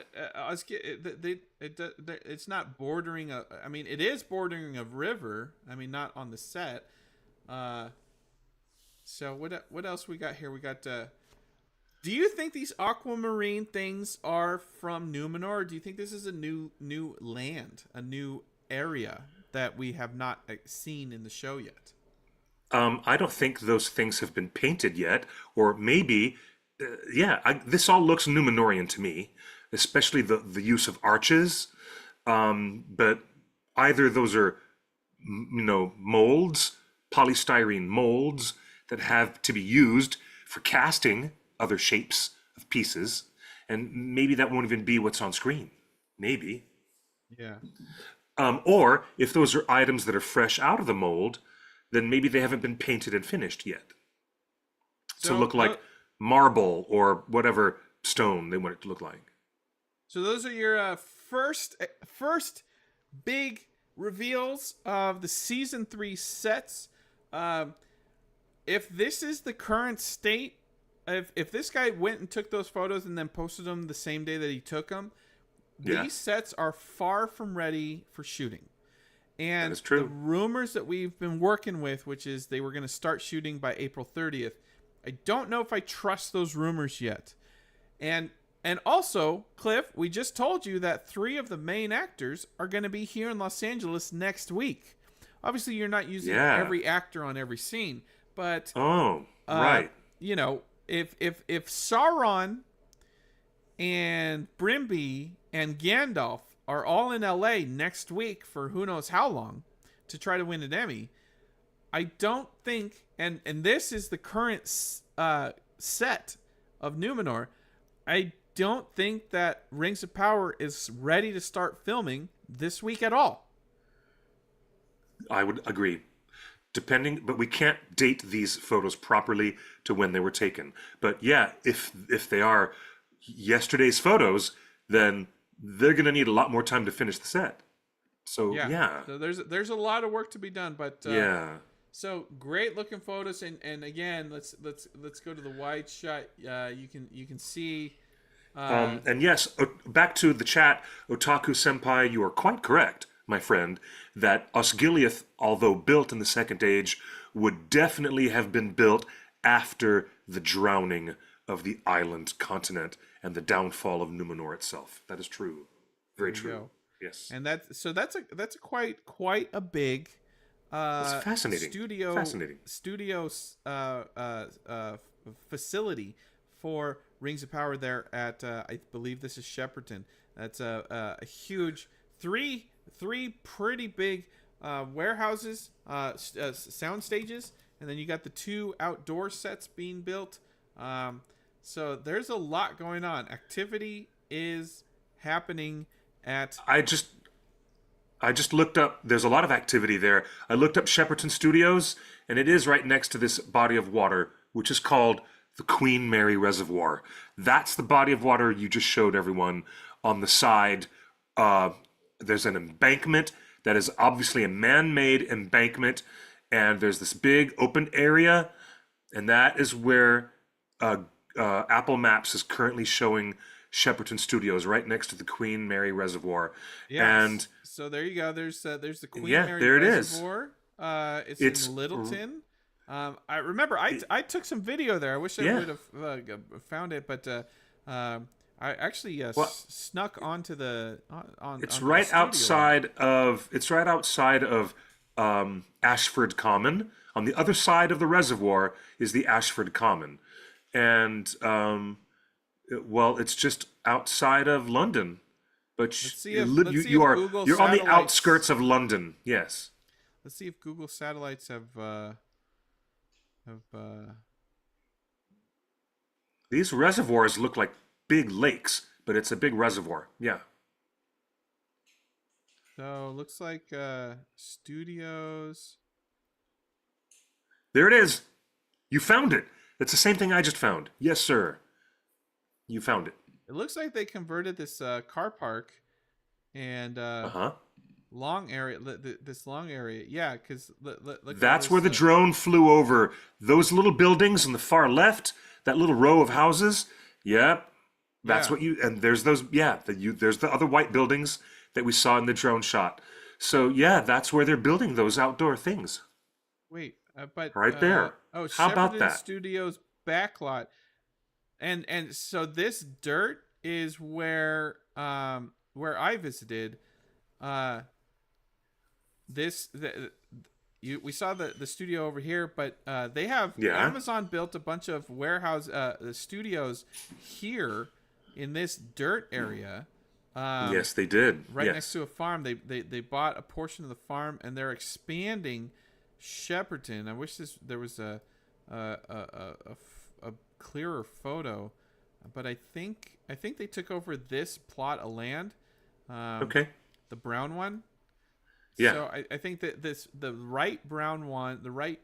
it's not bordering. I mean, it is bordering a river. I mean, not on the set. So what else we got here? We got. Do you think these aquamarine things are from Numenor? Or do you think this is a new land, a new area that we have not seen in the show yet? I don't think those things have been painted yet, or maybe, this all looks Numenorian to me, especially the use of arches. But either those are, molds, polystyrene molds that have to be used for casting other shapes of pieces, and maybe that won't even be what's on screen. Maybe. Yeah. Or if those are items that are fresh out of the mold, then maybe they haven't been painted and finished yet. To look like marble or whatever stone they want it to look like. So those are your first big reveals of the season 3 sets. If this is the current state, if this guy went and took those photos and then posted them the same day that he took them, these sets are far from ready for shooting. And that is true. The rumors that we've been working with, which is they were going to start shooting by April 30th, I don't know if I trust those rumors yet. And also, Cliff, we just told you that 3 of the main actors are going to be here in Los Angeles next week. Obviously, you're not using every actor on every scene, but right. If Sauron and Brimby and Gandalf are all in LA next week for who knows how long to try to win an Emmy, I don't think, and this is the current set of Numenor, I don't think that Rings of Power is ready to start filming this week at all. I would agree. But we can't date these photos properly to when they were taken. But yeah, if they are yesterday's photos, then they're going to need a lot more time to finish the set. So yeah. So there's a lot of work to be done, but So great looking photos, and again, let's go to the wide shot. You can see. And yes, back to the chat, Otaku Senpai, you are quite correct, my friend, that Osgiliath, although built in the Second Age, would definitely have been built after the drowning of the island continent and the downfall of Numenor itself. That is true. Very true. Go. Yes. And that's a quite a big it's fascinating. Studio facility for Rings of Power there at I believe this is Shepperton. That's a huge three pretty big warehouses, sound stages, and then you got the 2 outdoor sets being built. So there's a lot going on. Activity is happening at. I just looked up. There's a lot of activity there. I looked up Shepperton Studios, and it is right next to this body of water, which is called the Queen Mary Reservoir. That's the body of water you just showed everyone. On the side, there's an embankment that is obviously a man-made embankment, and there's this big open area, And that is where Apple Maps is currently showing Shepperton Studios, right next to the Queen Mary Reservoir. Yes. And So there you go. There's the Queen yeah, Mary there it is. Reservoir. It's It's in Littleton. I remember I took some video there. I wish I Yeah. would have found it, but I actually snuck onto the on. It's onto right the studio. outside of Ashford Common. On the other side of the reservoir is the Ashford Common, and it's just outside of London. But Let's see if you're Google on the satellites- outskirts of London. Yes. Let's see if Google satellites have. These reservoirs look like big lakes, but it's a big reservoir. Yeah. So looks like studios. There it is. You found it. It's the same thing I just found. Yes, sir. You found it. It looks like they converted this car park and long area. This long area, yeah, because That's where the drone flew over. Those little buildings on the far left, that little row of houses. Yep. That's what you, and there's those, there's the other white buildings that we saw in the drone shot. So yeah, that's where they're building those outdoor things. Wait, but right there. How about Shepperton that? Studios backlot, and so this dirt is where I visited. We saw the studio over here, but they have Amazon built a bunch of warehouse the studios here in this dirt area. Yes, they did. Right next to a farm. They bought a portion of the farm and they're expanding Shepperton. I wish there was a clearer photo, but I think they took over this plot of land. Okay. The brown one. Yeah. So I think that the right brown one, the right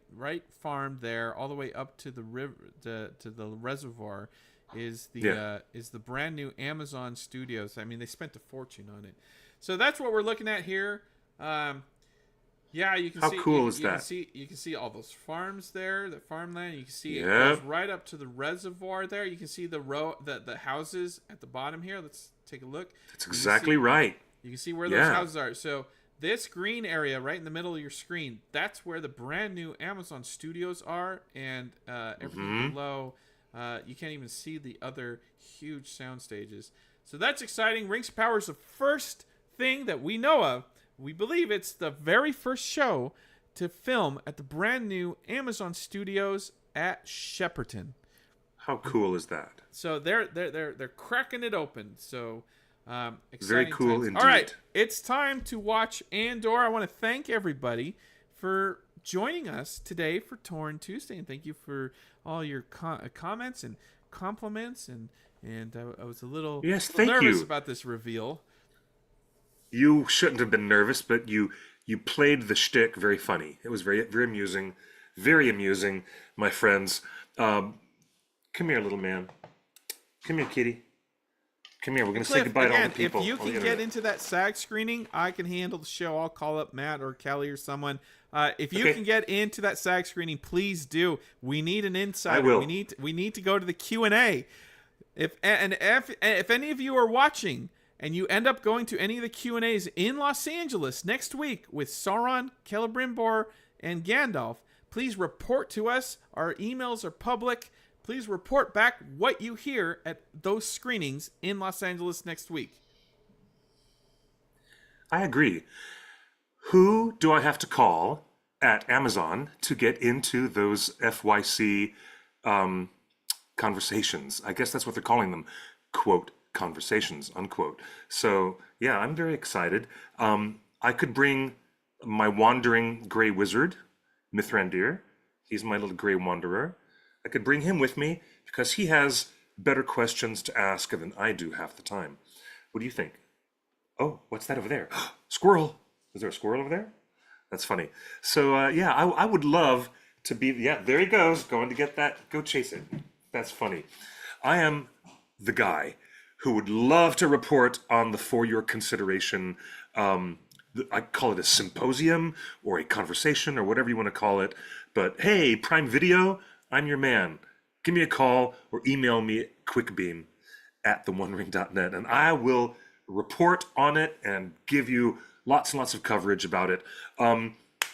farm there, all the way up to the river to the reservoir, is the brand new Amazon Studios. I mean, they spent a fortune on it. So that's what we're looking at here. You can see. How cool is that? You can see all those farms there, the farmland. You can see it goes right up to the reservoir there. You can see the houses at the bottom here. Let's take a look. That's exactly right. You can see where those houses are. So this green area right in the middle of your screen, that's where the brand new Amazon Studios are, and everything below, you can't even see the other huge sound stages. So that's exciting. Rings of Power is the first thing that we know of. We believe it's the very first show to film at the brand new Amazon Studios at Shepperton. How cool is that? So they're cracking it open. So exciting very cool times. indeed. All right, it's time to watch Andor. I want to thank everybody for joining us today for Torn Tuesday, and thank you for all your comments and compliments. And I was a little nervous about this reveal. You shouldn't have been nervous, but you played the shtick very funny. It was very, very amusing. Very amusing, my friends. Come here, little man. Come here, kitty. Come here. We're going to say goodbye to all the people. If you can get into that SAG screening, I can handle the show. I'll call up Matt or Kelly or someone. If you can get into that SAG screening, please do. We need an insider. I will. We need to go to the Q&A. If any of you are watching and you end up going to any of the Q&As in Los Angeles next week with Sauron, Celebrimbor, and Gandalf, please report to us. Our emails are public. Please report back what you hear at those screenings in Los Angeles next week. I agree. Who do I have to call at Amazon to get into those FYC conversations? I guess that's what they're calling them. Quote, conversations, unquote. So yeah, I'm very excited. I could bring my wandering gray wizard, Mithrandir. He's my little gray wanderer. I could bring him with me because he has better questions to ask than I do half the time. What do you think? Oh, what's that over there? Squirrel. Is there a squirrel over there? That's funny. So I would love to be, there he goes, going to get that, go chase it. That's funny. I am the guy who would love to report on the For Your Consideration, I call it a symposium or a conversation or whatever you want to call it. But hey, Prime Video, I'm your man. Give me a call or email me at quickbeam@theonering.net, and I will report on it and give you lots and lots of coverage about it.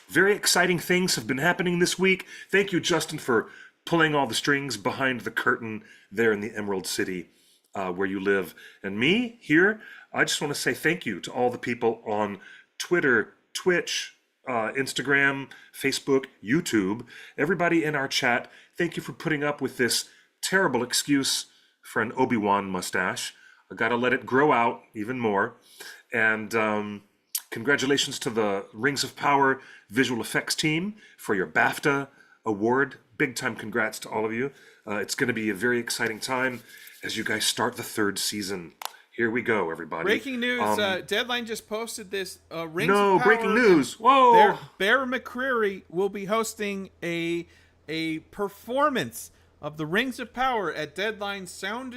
Very exciting things have been happening this week. Thank you, Justin, for pulling all the strings behind the curtain there in the Emerald City where you live. And me here, I just want to say thank you to all the people on Twitter, Twitch, Instagram, Facebook, YouTube, everybody in our chat. Thank you for putting up with this terrible excuse for an Obi-Wan mustache. I got to let it grow out even more. And congratulations to the Rings of Power visual effects team for your BAFTA award. Big time congrats to all of you. It's going to be a very exciting time as you guys start the 3rd season. Here we go, everybody. Breaking news, Deadline just posted this. Rings No, of Power breaking news. Whoa. Bear McCreary will be hosting a performance of the Rings of Power at Deadline's Sound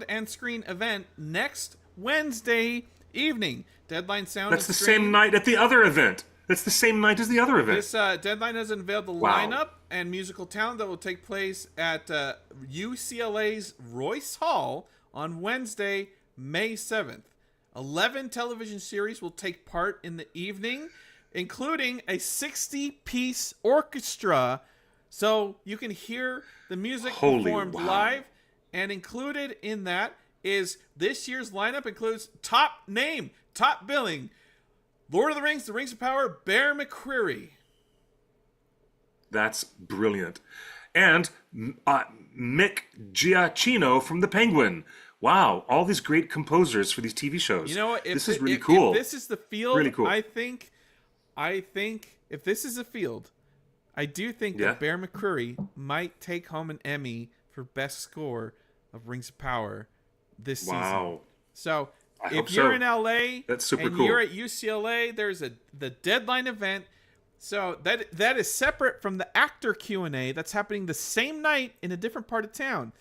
and Screen event next Wednesday evening. Deadline Sound That's and the Screen. same night at the other event. That's the same night as the other event. This Deadline has unveiled the lineup and musical talent that will take place at UCLA's Royce Hall on Wednesday, May 7th. 11 television series will take part in the evening, including a 60-piece orchestra, so you can hear the music performed live. And included in that is this year's lineup includes top billing, Lord of the Rings, The Rings of Power, Bear McCreary. That's brilliant. And Mick Giacchino from The Penguin. Wow, all these great composers for these TV shows. You know what? This is really cool. If this is the field, really cool. I think if this is a field, I do think that Bear McCreary might take home an Emmy for best score of Rings of Power this season. So if you're in LA that's super and cool. You're at UCLA, there's the Deadline event. So that is separate from the actor Q&A that's happening the same night in a different part of town.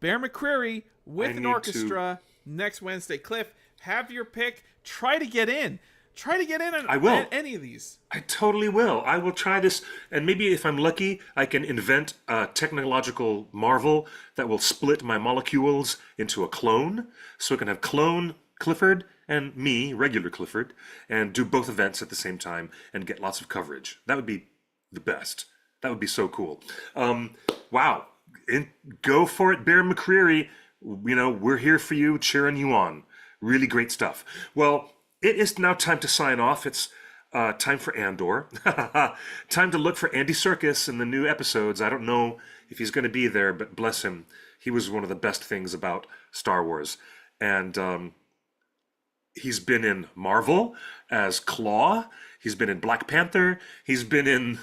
Bear McCreary with an orchestra next Wednesday. Cliff, have your pick. Try to get in. On any of these. I totally will. I will try this, and maybe if I'm lucky, I can invent a technological marvel that will split my molecules into a clone, so I can have clone Clifford and me, regular Clifford, and do both events at the same time and get lots of coverage. That would be the best. That would be so cool. Wow. Go for it, Bear McCreary. You know, we're here for you, cheering you on. Really great stuff. Well, it is now time to sign off. It's time for Andor. Time to look for Andy Serkis in the new episodes. I don't know if he's going to be there, but bless him. He was one of the best things about Star Wars. And he's been in Marvel as Claw. He's been in Black Panther. He's been in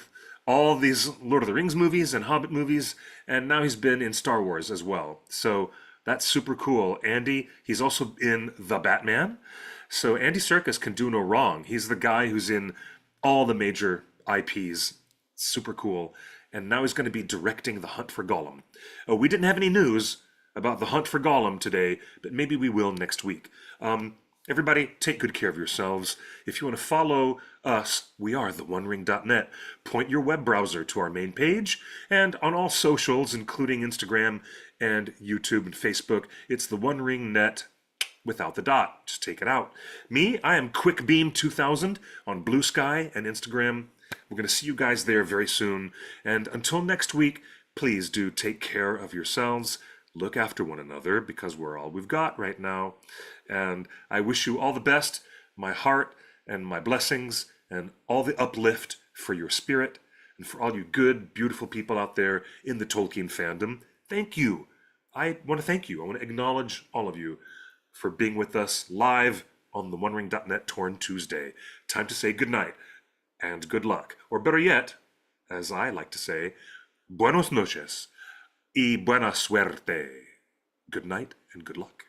all these Lord of the Rings movies and Hobbit movies. And now he's been in Star Wars as well. So that's super cool. Andy, he's also in The Batman. So Andy Serkis can do no wrong. He's the guy who's in all the major IPs. Super cool. And now he's going to be directing The Hunt for Gollum. We didn't have any news about The Hunt for Gollum today, but maybe we will next week. Everybody, take good care of yourselves. If you want to follow us, we are theonering.net. Point your web browser to our main page, and on all socials, including Instagram and YouTube and Facebook, it's the One Ring Net without the dot. Just take it out. Me, I am QuickBeam2000 on Blue Sky and Instagram. We're going to see you guys there very soon. And until next week, please do take care of yourselves. Look after one another, because we're all we've got right now. And I wish you all the best, my heart and my blessings, and all the uplift for your spirit, and for all you good, beautiful people out there in the Tolkien fandom. Thank you. I want to thank you. I want to acknowledge all of you for being with us live on the OneRing.net Torn Tuesday. Time to say goodnight and good luck. Or better yet, as I like to say, buenos noches y buena suerte. Good night and good luck.